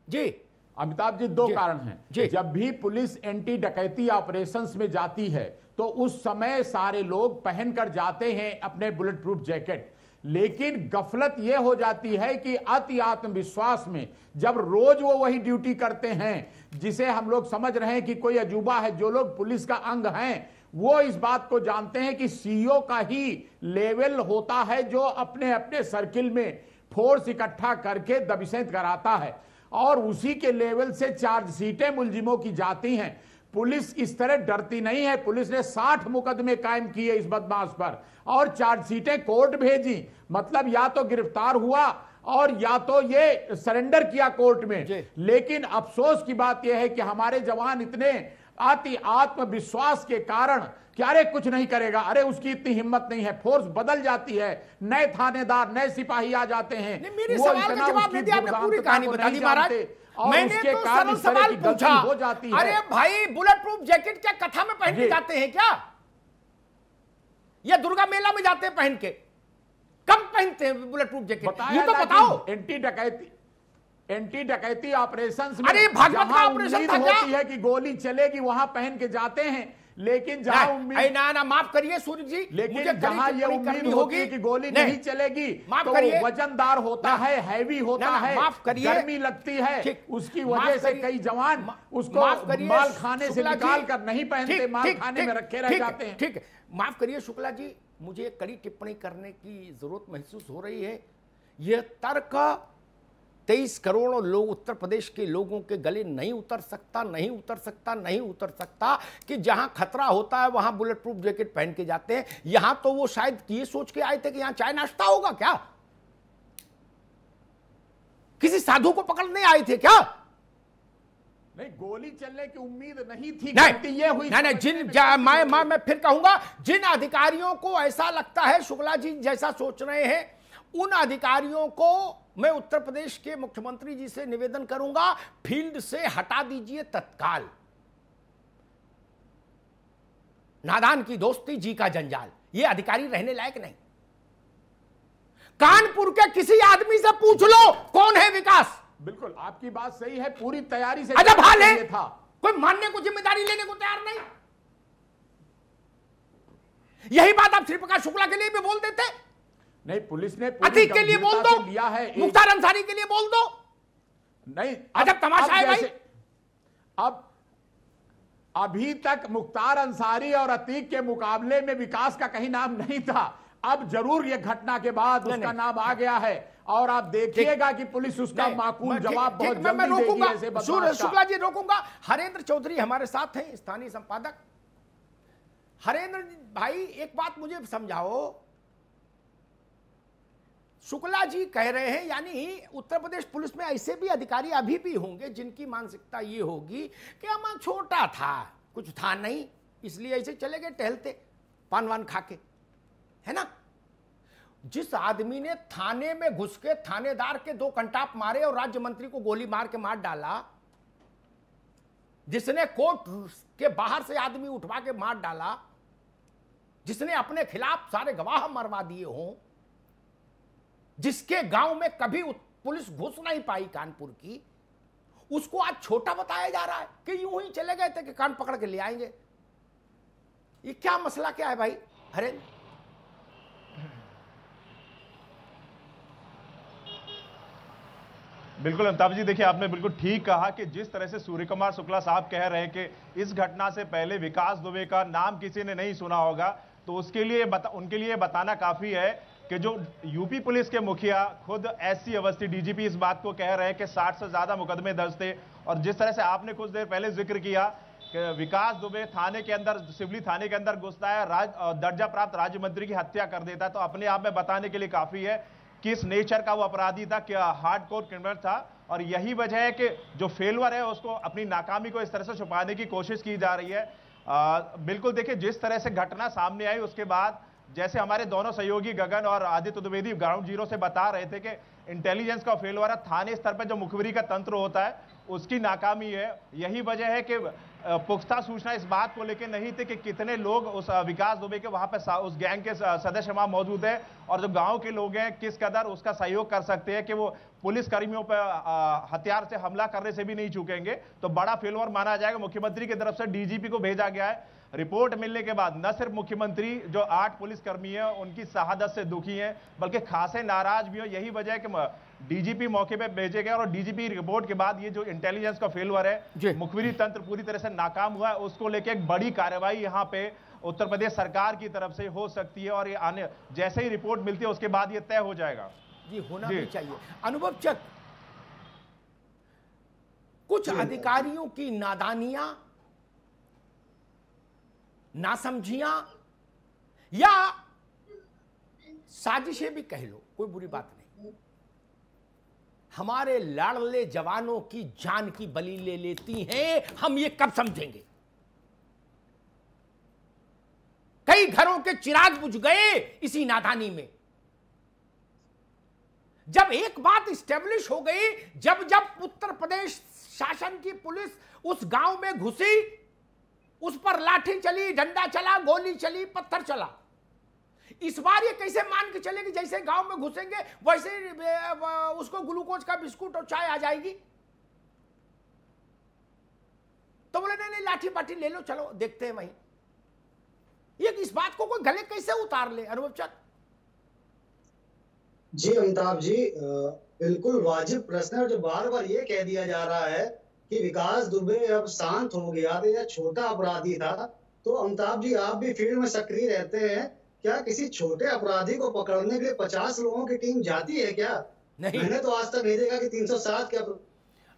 जी अमिताभ जी, 2 कारण हैं। जब भी पुलिस एंटी डकैती ऑपरेशंस में जाती है तो उस समय सारे लोग पहनकर जाते हैं अपने बुलेट प्रूफ जैकेट। लेकिन गफलत यह हो जाती है कि अति आत्मविश्वास में जब रोज वो वही ड्यूटी करते हैं जिसे हम लोग समझ रहे हैं कि कोई अजूबा है, जो लोग पुलिस का अंग हैं वो इस बात को जानते हैं कि सीईओ का ही लेवल होता है जो अपने अपने सर्किल में फोर्स इकट्ठा करके दबिशें कराता है। और उसी के लेवल से चार्जशीटें मुलजिमों की जाती हैं। पुलिस इस तरह डरती नहीं है। पुलिस ने 60 मुकदमे कायम किए इस बदमाश पर और चार्जशीटें कोर्ट भेजी। मतलब या तो गिरफ्तार हुआ और या तो ये सरेंडर किया कोर्ट में। लेकिन अफसोस की बात यह है कि हमारे जवान इतने आत्मविश्वास के कारण क्या अरे कुछ नहीं करेगा, अरे उसकी इतनी हिम्मत नहीं है। फोर्स बदल जाती है, नए थानेदार नए सिपाही आ जाते हैं। मेरे सवाल का जवाब नहीं दिया, आपने पूरी कहानी बता दी महाराज। मैंने तो सरल सवाल पूछा, हो जाती है। अरे भाई बुलेट प्रूफ जैकेट क्या कथा में पहन के जाते हैं क्या, या दुर्गा मेला में जाते हैं पहन के? कब पहनते हैं बुलेट प्रूफ जैकेट, ये तो बताओ। एंटी डकैती ऑपरेशंस में अरे भागवत का ऑपरेशन था क्या? होती है कि गोली चलेगी वहां पहन के जाते हैं, लेकिन जहां उम्मीद ना माफ करिए सूर्य जी, लेकिन जहां ये उम्मीद होती है कि गोली नहीं चलेगी तो वजनदार होता है, हैवी होता है, माफ करिए, गर्मी लगती है, उसकी वजह से कई जवान उसको माल खाने से निकाल कर नहीं पहनते, माल खाने में रखे रह जाते हैं। ठीक है, माफ करिए शुक्ला जी, मुझे एक कड़ी टिप्पणी करने की जरूरत महसूस हो रही है। यह तर्क 23 करोड़ लोग उत्तर प्रदेश के लोगों के गले नहीं उतर सकता कि जहां खतरा होता है वहां बुलेट प्रूफ जैकेट पहन के जाते हैं। यहां तो वो शायद ये सोच के आए थे कि यहां चाय नाश्ता होगा क्या, किसी साधु को पकड़ने आए थे क्या? नहीं, गोली चलने की उम्मीद नहीं थी, नहीं ये हुई। नहीं, मैं फिर कहूंगा, जिन अधिकारियों को ऐसा लगता है शुक्ला जी जैसा सोच रहे हैं, उन अधिकारियों को मैं उत्तर प्रदेश के मुख्यमंत्री जी से निवेदन करूंगा, फील्ड से हटा दीजिए तत्काल। नादान की दोस्ती जी का जंजाल, ये अधिकारी रहने लायक नहीं। कानपुर के किसी आदमी से पूछ लो कौन है विकास। बिल्कुल आपकी बात सही है, पूरी तैयारी से अजब हाल है, था, कोई मानने को जिम्मेदारी लेने को तैयार नहीं। यही बात आप श्री प्रकाश शुक्ला के लिए भी बोल देते। नहीं, पुलिस ने अतीक के लिए बोल दो, लिया है, मुख्तार अंसारी के लिए बोल दो। नहीं, अजब तमाशा है भाई। अब अभी तक मुख्तार अंसारी और अतीक के मुकाबले में विकास का कहीं नाम नहीं था। अब जरूर ये घटना के बाद उसका नाम आ गया है और आप देखिएगा कि पुलिस उसका माकूल जवाब बहुत जल्दी देगी ऐसे बदमाश का। शुक्ला जी रोकूंगा। हरेंद्र चौधरी हमारे साथ हैं, स्थानीय संपादक। हरेंद्र भाई एक बात मुझे समझाओ, शुक्ला जी कह रहे हैं यानी उत्तर प्रदेश पुलिस में ऐसे भी अधिकारी अभी भी होंगे जिनकी मानसिकता ये होगी कि हम छोटा था, कुछ था नहीं, इसलिए ऐसे चले गए टहलते पान वान खा के, है ना। जिस आदमी ने थाने में घुस के थानेदार के 2 कंटाप मारे और राज्य मंत्री को गोली मार के मार डाला, जिसने कोर्ट के बाहर से आदमी उठवा के मार डाला, जिसने अपने खिलाफ सारे गवाह मरवा दिए हों, जिसके गांव में कभी पुलिस घुस नहीं पाई कानपुर की, उसको आज छोटा बताया जा रहा है कि यूं ही चले गए थे कि कान पकड़ के ले आएंगे। ये क्या मसला क्या है भाई हरेंद्र? बिल्कुल अमिताभ जी, देखिए आपने बिल्कुल ठीक कहा कि जिस तरह से सूर्य कुमार शुक्ला साहब कह रहे हैं कि इस घटना से पहले विकास दुबे का नाम किसी ने नहीं सुना होगा, तो उसके लिए उनके लिए बताना काफी है कि जो यूपी पुलिस के मुखिया खुद एससी अवस्थी डीजीपी इस बात को कह रहे हैं कि 60 से ज्यादा मुकदमे दर्ज थे। और जिस तरह से आपने कुछ देर पहले जिक्र किया कि विकास दुबे थाने के अंदर, सिवली थाने के अंदर घुसता है, दर्जा प्राप्त राज्य मंत्री की हत्या कर देता है, तो अपने आप में बताने के लिए काफी है किस नेचर का वो अपराधी था, क्या हार्डकोर क्रिमिनल था। और यही वजह है कि जो फेलवर है उसको, अपनी नाकामी को इस तरह से छुपाने की कोशिश की जा रही है। बिल्कुल देखिए जिस तरह से घटना सामने आई उसके बाद, जैसे हमारे दोनों सहयोगी गगन और आदित्य द्विवेदी ग्राउंड जीरो से बता रहे थे कि इंटेलिजेंस का फेलवर है, थाने स्तर पर जो मुखबिरी का तंत्र होता है उसकी नाकामी है। यही वजह है कि पुख्ता सूचना इस बात को लेकर नहीं थी कि कितने लोग उस विकास दुबे के वहां पे उस गैंग के सदस्य वहां मौजूद है, और जो गांव के लोग हैं किस कदर उसका सहयोग कर सकते हैं कि वो पुलिस कर्मियों पर हथियार से हमला करने से भी नहीं चूकेंगे। तो बड़ा फेलवर माना जाएगा। मुख्यमंत्री की तरफ से डीजीपी को भेजा गया है। रिपोर्ट मिलने के बाद न सिर्फ मुख्यमंत्री, जो 8 पुलिसकर्मी हैं उनकी शहादत से दुखी हैं, बल्कि खासे नाराज भी हो। यही वजह है कि डीजीपी मौके पे भेजे गए और डीजीपी रिपोर्ट के बाद ये जो इंटेलिजेंस का फेलवर है, मुखबिरी तंत्र पूरी तरह से नाकाम हुआ है, उसको लेकर एक बड़ी कार्रवाई यहाँ पे उत्तर प्रदेश सरकार की तरफ से हो सकती है। और ये आने जैसे ही रिपोर्ट मिलती है उसके बाद ये तय हो जाएगा। जी होना भी चाहिए। अनुभव चक, कुछ अधिकारियों की नादानियां, नासमझियां या साजिशें भी कह लो, कोई बुरी बात नहीं, हमारे लाडले जवानों की जान की बलि ले लेती हैं। हम ये कब समझेंगे? कई घरों के चिराग बुझ गए इसी नादानी में। जब एक बात स्टेब्लिश हो गई, जब उत्तर प्रदेश शासन की पुलिस उस गांव में घुसी, उस पर लाठी चली, डंडा चला, गोली चली, पत्थर चला, इस बार ये कैसे मान के चले कि जैसे गांव में घुसेंगे वैसे उसको ग्लूकोज का बिस्कुट और चाय आ जाएगी? तो बोले नहीं नहीं, लाठी बाठी ले लो, चलो देखते हैं वहीं। ये इस बात को कोई गले कैसे उतार ले? अनुभव चंद जी, अमिताभ जी, बिल्कुल वाजिब प्रश्न है। और जो बार बार ये कह दिया जा रहा है कि विकास दुबे अब शांत हो गया था या छोटा अपराधी था, तो अमिताभ जी आप भी फील्ड में सक्रिय रहते हैं, क्या किसी छोटे अपराधी को पकड़ने के लिए 50 लोगों की टीम जाती है क्या? नहीं, मैंने तो आज तक नहीं देखा कि 307 के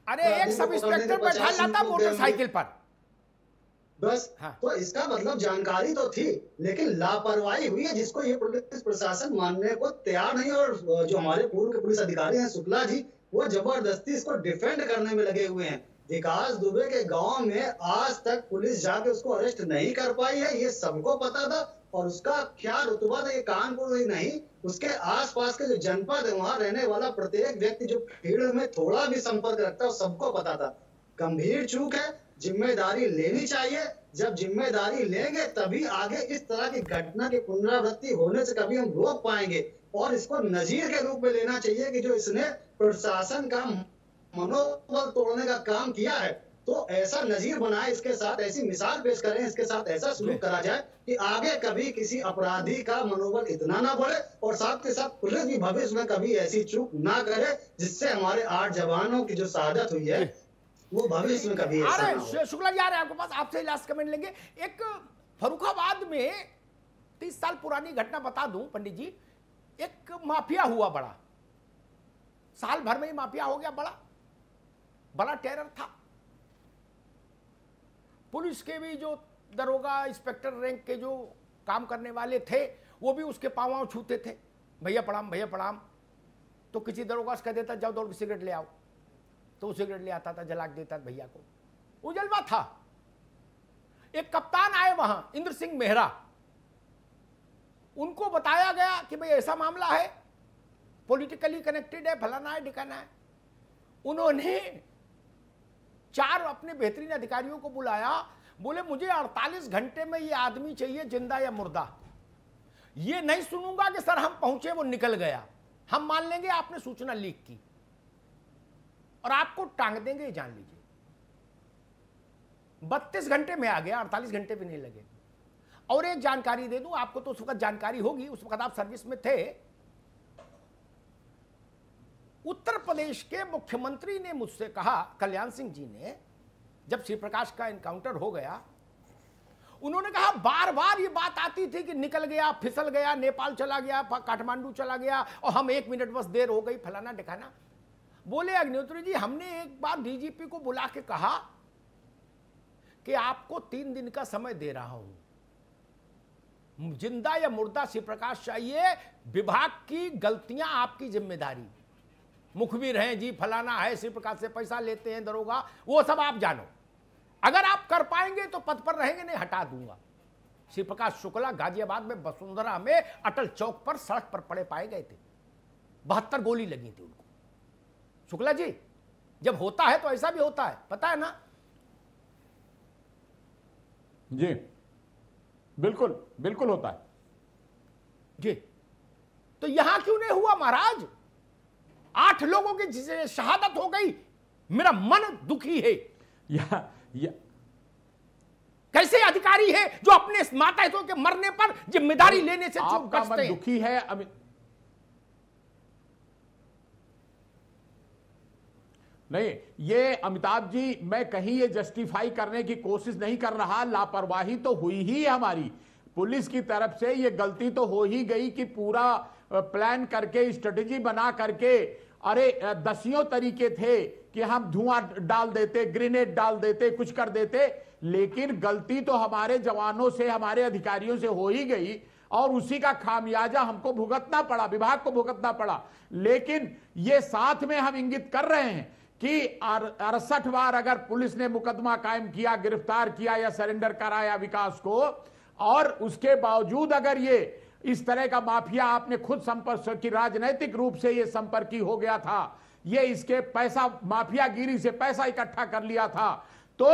अरे एक सब इंस्पेक्टर बैठा जाता मोटरसाइकिल पर बस। हाँ। तो इसका मतलब जानकारी तो थी, लेकिन लापरवाही हुई है जिसको ये पुलिस प्रशासन मानने को तैयार नहीं। और जो हमारे पूर्व के पुलिस अधिकारी हैं शुक्ला जी, वो जबरदस्ती इसको डिफेंड करने में लगे हुए हैं। विकास दुबे के गांव में आज तक पुलिस जाके उसको अरेस्ट नहीं कर पाई है, ये सबको पता था। और उसका क्या रुतबा था, ये कानपुर ही नहीं, उसके आसपास के जो जनपद है वहां रहने वाला प्रत्येक व्यक्ति जो फील्ड में थोड़ा भी संपर्क रखता है सबको पता था। गंभीर चूक है, जिम्मेदारी लेनी चाहिए। जब जिम्मेदारी लेंगे तभी आगे इस तरह की घटना की पुनरावृत्ति होने से कभी हम रोक पाएंगे। और इसको नजीर के रूप में लेना चाहिए कि जो इसने प्रशासन का मनोबल तोड़ने का काम किया है, तो ऐसा नजीर बनाए इसके साथ, ऐसी मिसाल पेश करें, इसके साथ ऐसा सलूक करा जाए कि आगे कभी किसी अपराधी का मनोबल इतना ना बढ़े। और साथ के साथ पुलिस भी भविष्य में कभी ऐसी चूक ना करे जिससे हमारे 8 जवानों की जो शहादत हुई है वो भविष्य में कभी ऐसा ना हो। शुक्ला जी आ रहे हैं आपके पास, आपसे लास्ट कमेंट लेंगे। एक फर्रुखाबाद में 30 साल पुरानी घटना बता दूं पंडित जी, एक माफिया हुआ बड़ा, साल भर में ही माफिया हो गया, बड़ा टेरर था। पुलिस के भी जो दरोगा इंस्पेक्टर रैंक के जो काम करने वाले थे वो भी उसके पाँव छूते थे, भैया प्रणाम भैया प्रणाम। तो किसी दरोगा से कह देता जाओ दौड़ के सिगरेट ले आओ, तो सिगरेट ले आता था, जला देता भैया को, वो जलवा था। एक कप्तान आए वहां, इंद्र सिंह मेहरा, उनको बताया गया कि भाई ऐसा मामला है, पॉलिटिकली कनेक्टेड है, फलाना है ठिकाना है। उन्होंने 4 अपने बेहतरीन अधिकारियों को बुलाया, बोले मुझे 48 घंटे में ये आदमी चाहिए, जिंदा या मुर्दा। ये नहीं सुनूंगा कि सर हम पहुंचे वो निकल गया, हम मान लेंगे आपने सूचना लीक की और आपको टांग देंगे, जान लीजिए। 32 घंटे में आ गया, 48 घंटे भी नहीं लगे। और एक जानकारी दे दूं आपको, तो उस वक्त जानकारी होगी, उस वक्त आप सर्विस में थे। उत्तर प्रदेश के मुख्यमंत्री ने मुझसे कहा, कल्याण सिंह जी ने, जब श्री प्रकाश का एनकाउंटर हो गया, उन्होंने कहा बार बार ये बात आती थी कि निकल गया, फिसल गया, नेपाल चला गया, काठमांडू चला गया, और हम 1 मिनट बस देर हो गई, फलाना दिखाना। बोले अग्निहोत्री जी, हमने एक बार डीजीपी को बुला के कहा कि आपको 3 दिन का समय दे रहा हूं, जिंदा या मुर्दा श्री प्रकाश चाहिए, विभाग की गलतियां आपकी जिम्मेदारी, मुखबिर हैं जी, फलाना है, श्री प्रकाश से पैसा लेते हैं दरोगा, वो सब आप जानो, अगर आप कर पाएंगे तो पद पर रहेंगे, नहीं हटा दूंगा। श्री प्रकाश शुक्ला गाजियाबाद में वसुंधरा में अटल चौक पर सड़क पर पड़े पाए गए थे, 72 गोली लगी थी उनको। शुक्ला जी, जब होता है तो ऐसा भी होता है, पता है ना? जी बिल्कुल बिल्कुल होता है जी। तो यहां क्यों नहीं हुआ महाराज? 8 लोगों की जिसे शहादत हो गई, मेरा मन दुखी है। कैसे अधिकारी है जो अपने माताओं के मरने पर जिम्मेदारी लेने से चूक बचते हैं? दुखी है अमित, नहीं, ये अमिताभ जी, मैं कहीं ये जस्टिफाई करने की कोशिश नहीं कर रहा, लापरवाही तो हुई ही हमारी पुलिस की तरफ से, ये गलती तो हो ही गई कि पूरा प्लान करके, स्ट्रेटेजी बना करके, अरे दसियों तरीके थे कि हम धुआं डाल देते, ग्रेनेड डाल देते, कुछ कर देते, लेकिन गलती तो हमारे जवानों से, हमारे अधिकारियों से हो ही गई और उसी का खामियाजा हमको भुगतना पड़ा, विभाग को भुगतना पड़ा। लेकिन ये साथ में हम इंगित कर रहे हैं कि 68 बार अगर पुलिस ने मुकदमा कायम किया, गिरफ्तार किया या सरेंडर कराया विकास को, और उसके बावजूद अगर ये इस तरह का माफिया, आपने खुद संपर्क की, राजनैतिक रूप से ये संपर्की हो गया था, ये इसके पैसा माफियागिरी से पैसा इकट्ठा कर लिया था, तो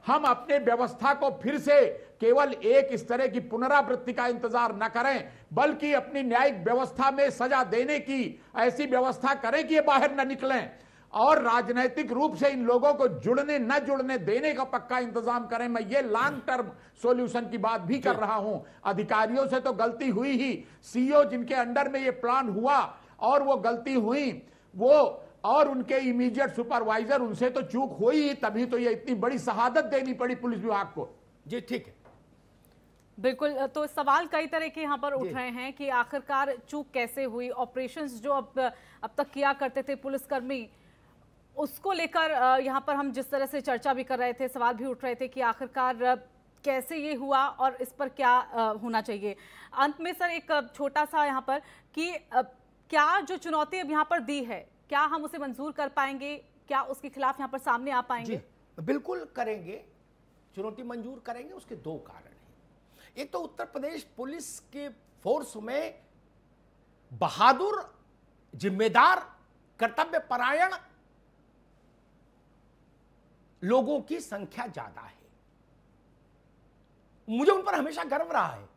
हम अपने व्यवस्था को फिर से केवल एक इस तरह की पुनरावृत्ति का इंतजार न करें, बल्कि अपनी न्यायिक व्यवस्था में सजा देने की ऐसी व्यवस्था करें कि ये बाहर न निकलें, और राजनीतिक रूप से इन लोगों को जुड़ने न जुड़ने देने का पक्का इंतजाम करें। मैं ये लॉन्ग टर्म सॉल्यूशन की बात भी कर रहा हूं। अधिकारियों से तो गलती हुई ही, सीईओ जिनके अंडर में ये प्लान हुआ और वो गलती हुई, वो और उनके इमीडिएट सुपरवाइजर, उनसे तो चूक हुई ही, तभी तो ये इतनी बड़ी शहादत देनी पड़ी पुलिस विभाग को। जी ठीक है, बिल्कुल। तो सवाल कई तरह के यहाँ पर उठ रहे हैं कि आखिरकार चूक कैसे हुई, ऑपरेशंस जो अब तक किया करते थे पुलिसकर्मी, उसको लेकर यहाँ पर हम जिस तरह से चर्चा भी कर रहे थे, सवाल भी उठ रहे थे कि आखिरकार कैसे ये हुआ और इस पर क्या होना चाहिए। अंत में सर एक छोटा सा यहाँ पर कि क्या जो चुनौती अब यहाँ पर दी है, क्या हम उसे मंजूर कर पाएंगे, क्या उसके खिलाफ यहाँ पर सामने आ पाएंगे? बिल्कुल करेंगे, चुनौती मंजूर करेंगे। उसके दो कारण हैं। एक तो उत्तर प्रदेश पुलिस के फोर्स में बहादुर, जिम्मेदार, कर्तव्य परायण लोगों की संख्या ज्यादा है। मुझे उन पर हमेशा गर्व रहा है।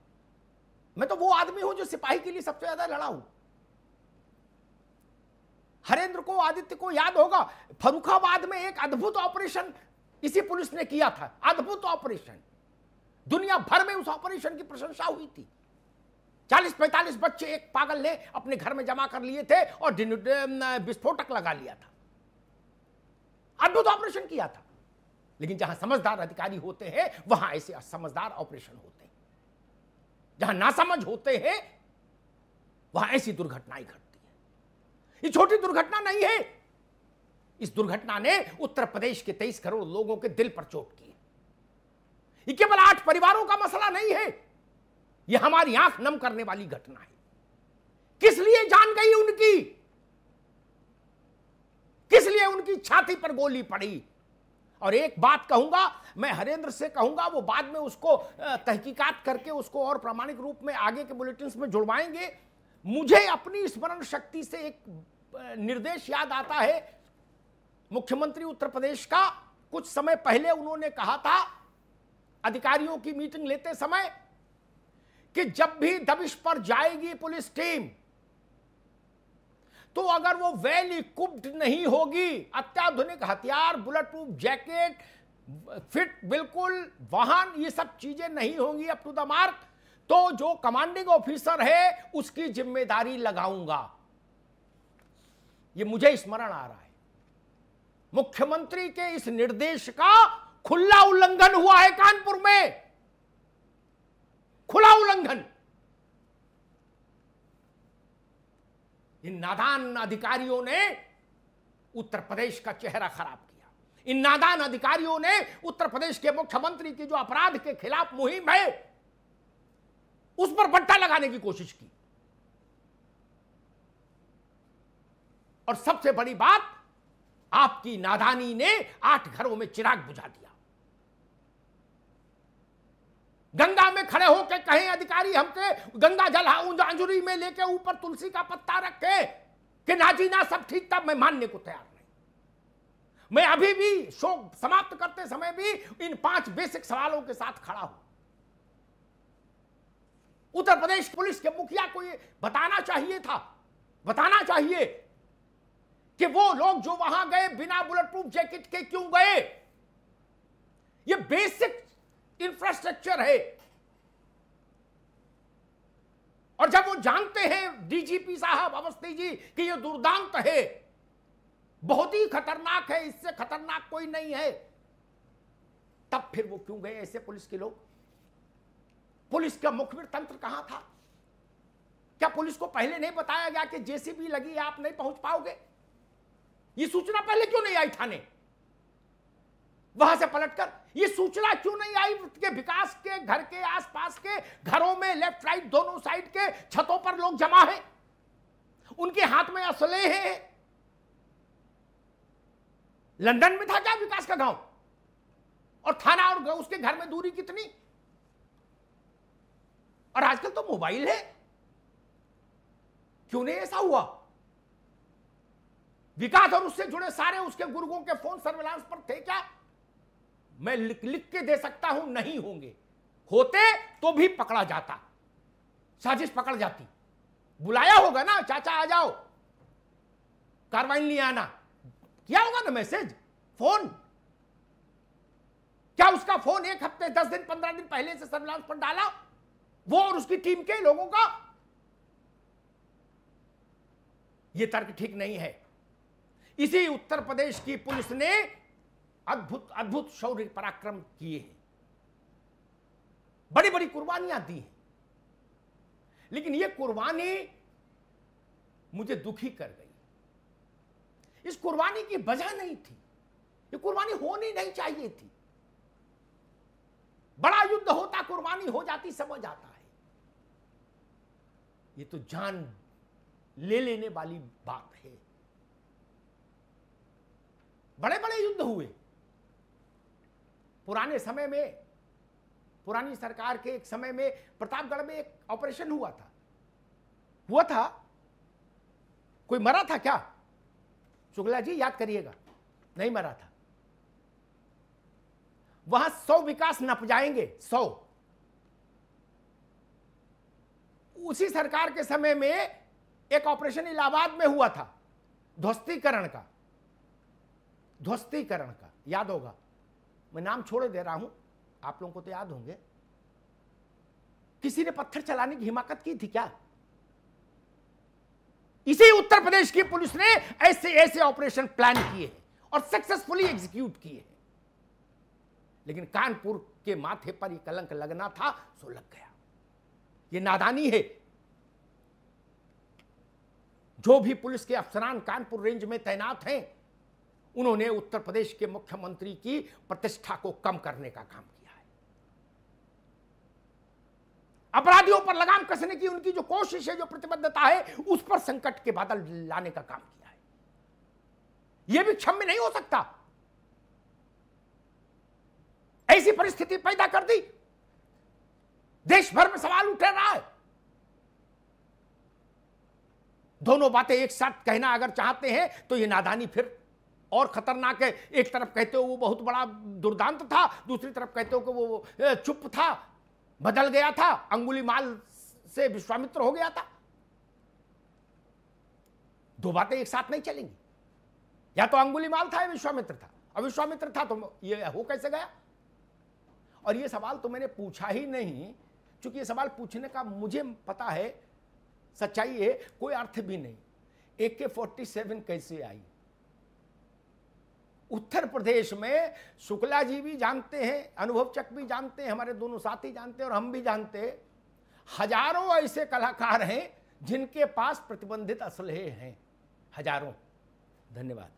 मैं तो वो आदमी हूं जो सिपाही के लिए सबसे ज्यादा लड़ा हूं। हरेंद्र को, आदित्य को याद होगा, फर्रुखाबाद में एक अद्भुत ऑपरेशन इसी पुलिस ने किया था। अद्भुत ऑपरेशन, दुनिया भर में उस ऑपरेशन की प्रशंसा हुई थी। 40-45 बच्चे एक पागल ने अपने घर में जमा कर लिए थे और विस्फोटक लगा लिया था। अद्भुत ऑपरेशन किया था। लेकिन जहां समझदार अधिकारी होते हैं वहां ऐसे असमझदार ऑपरेशन होते हैं। जहां नासमझ होते हैं वहां ऐसी दुर्घटनाएं घटती है। ये छोटी दुर्घटना नहीं है। इस दुर्घटना ने उत्तर प्रदेश के 23 करोड़ लोगों के दिल पर चोट की। ये केवल 8 परिवारों का मसला नहीं है। यह हमारी आंख नम करने वाली घटना है। किस लिए जान गई उनकी? किस लिए उनकी छाती पर गोली पड़ी? और एक बात कहूंगा, मैं हरेंद्र से कहूंगा, वो बाद में उसको तहकीकात करके उसको और प्रामाणिक रूप में आगे के बुलेटिन्स में जुड़वाएंगे। मुझे अपनी स्मरण शक्ति से एक निर्देश याद आता है। मुख्यमंत्री उत्तर प्रदेश का कुछ समय पहले उन्होंने कहा था अधिकारियों की मीटिंग लेते समय कि जब भी दबिश पर जाएगी पुलिस टीम, तो अगर वो वेल इक्विप्ड नहीं होगी, अत्याधुनिक हथियार, बुलेट प्रूफ जैकेट, फिट बिल्कुल वाहन, ये सब चीजें नहीं होंगी अप टू द मार्क, तो जो कमांडिंग ऑफिसर है उसकी जिम्मेदारी लगाऊंगा। ये मुझे स्मरण आ रहा है। मुख्यमंत्री के इस निर्देश का खुला उल्लंघन हुआ है कानपुर में। खुला उल्लंघन। इन नादान अधिकारियों ने उत्तर प्रदेश का चेहरा खराब किया। इन नादान अधिकारियों ने उत्तर प्रदेश के मुख्यमंत्री की जो अपराध के खिलाफ मुहिम है उस पर बट्टा लगाने की कोशिश की। और सबसे बड़ी बात, आपकी नादानी ने 8 घरों में चिराग बुझा दिया। गंगा में खड़े होकर कहें अधिकारी हमसे गंगा जल अंजुरी में लेके ऊपर तुलसी का पत्ता रखे कि नाजी ना सब ठीक था, मैं मानने को तैयार नहीं। मैं अभी भी शो समाप्त करते समय भी इन 5 बेसिक सवालों के साथ खड़ा हूं। उत्तर प्रदेश पुलिस के मुखिया को ये बताना चाहिए था, बताना चाहिए कि वो लोग जो वहां गए बिना बुलेट प्रूफ जैकेट के क्यों गए। ये बेसिक इंफ्रास्ट्रक्चर है। और जब वो जानते हैं डीजीपी साहब अवस्थी जी कि ये दुर्दांत है, बहुत ही खतरनाक है, इससे खतरनाक कोई नहीं है, तब फिर वो क्यों गए ऐसे पुलिस के लोग? पुलिस का मुखबिर तंत्र कहां था? क्या पुलिस को पहले नहीं बताया गया कि जेसीबी लगी है, आप नहीं पहुंच पाओगे? ये सूचना पहले क्यों नहीं आई थाने? वहां से पलटकर ये सूचना क्यों नहीं आई कि विकास के घर के आसपास के घरों में लेफ्ट राइट दोनों साइड के छतों पर लोग जमा हैं, उनके हाथ में असले हैं। लंदन में था क्या विकास का गांव? और थाना और उसके घर में दूरी कितनी? और आजकल तो मोबाइल है, क्यों नहीं ऐसा हुआ? विकास और उससे जुड़े सारे उसके गुर्गों के फोन सर्विलांस पर थे क्या? मैं लिख के दे सकता हूं, नहीं होंगे। होते तो भी पकड़ा जाता, साजिश पकड़ जाती। बुलाया होगा ना, चाचा आ जाओ, कार्रवाई नहीं आना, किया होगा ना मैसेज, फोन। क्या उसका फोन 1 हफ्ते 10 दिन 15 दिन पहले से सर्विलांस पर डाला, वो और उसकी टीम के लोगों का? यह तर्क ठीक नहीं है। इसी उत्तर प्रदेश की पुलिस ने अद्भुत अद्भुत शौर्य पराक्रम किए हैं, बड़ी बड़ी कुर्बानियां दी हैं, लेकिन यह कुर्बानी मुझे दुखी कर गई। इस कुर्बानी की वजह नहीं थी, यह कुर्बानी होनी नहीं चाहिए थी। बड़ा युद्ध होता, कुर्बानी हो जाती, समझ आता है। ये तो जान ले लेने वाली बात है। बड़े बड़े युद्ध हुए पुराने समय में, पुरानी सरकार के एक समय में प्रतापगढ़ में एक ऑपरेशन हुआ था। कोई मरा था क्या? शुक्ला जी याद करिएगा, नहीं मरा था। वहां 100 विकास नप जाएंगे, 100। उसी सरकार के समय में एक ऑपरेशन इलाहाबाद में हुआ था, ध्वस्तीकरण का, याद होगा। मैं नाम छोड़ दे रहा हूं, आप लोगों को तो याद होंगे। किसी ने पत्थर चलाने की हिम्मत की थी क्या? इसी उत्तर प्रदेश की पुलिस ने ऐसे ऐसे ऑपरेशन प्लान किए हैं और सक्सेसफुली एग्जीक्यूट किए हैं। लेकिन कानपुर के माथे पर यह कलंक लगना था, सो लग गया। यह नादानी है। जो भी पुलिस के अफसरान कानपुर रेंज में तैनात हैं, उन्होंने उत्तर प्रदेश के मुख्यमंत्री की प्रतिष्ठा को कम करने का काम किया है। अपराधियों पर लगाम कसने की उनकी जो कोशिश है, जो प्रतिबद्धता है, उस पर संकट के बादल लाने का काम किया है। यह भी क्षम्य नहीं हो सकता। ऐसी परिस्थिति पैदा कर दी, देश भर में सवाल उठ रहा है। दोनों बातें एक साथ कहना अगर चाहते हैं तो यह नादानी फिर और खतरनाक है। एक तरफ कहते हो वो बहुत बड़ा दुर्दांत था, दूसरी तरफ कहते हो कि वो चुप था, बदल गया था, अंगुलीमाल से विश्वामित्र हो गया था। दो बातें एक साथ नहीं चलेंगी। या तो अंगुलीमाल था या विश्वामित्र था। अब विश्वामित्र था तो ये हो कैसे गया? और ये सवाल तो मैंने पूछा ही नहीं, क्योंकि ये सवाल पूछने का मुझे पता है, सच्चाई है, कोई अर्थ भी नहीं। AK-47 कैसे आई? उत्तर प्रदेश में शुक्ला जी भी जानते हैं, अनुभव चक भी जानते हैं, हमारे दोनों साथी जानते हैं और हम भी जानते हैं। हजारों ऐसे कलाकार हैं जिनके पास प्रतिबंधित असलहे हैं, हजारों। धन्यवाद।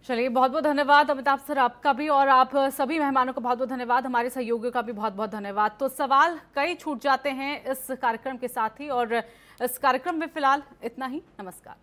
चलिए, बहुत बहुत धन्यवाद अमिताभ सर आपका भी, और आप सभी मेहमानों का बहुत बहुत धन्यवाद, हमारे सहयोगियों का भी बहुत बहुत धन्यवाद। तो सवाल कई छूट जाते हैं इस कार्यक्रम के साथ ही, और इस कार्यक्रम में फिलहाल इतना ही। नमस्कार।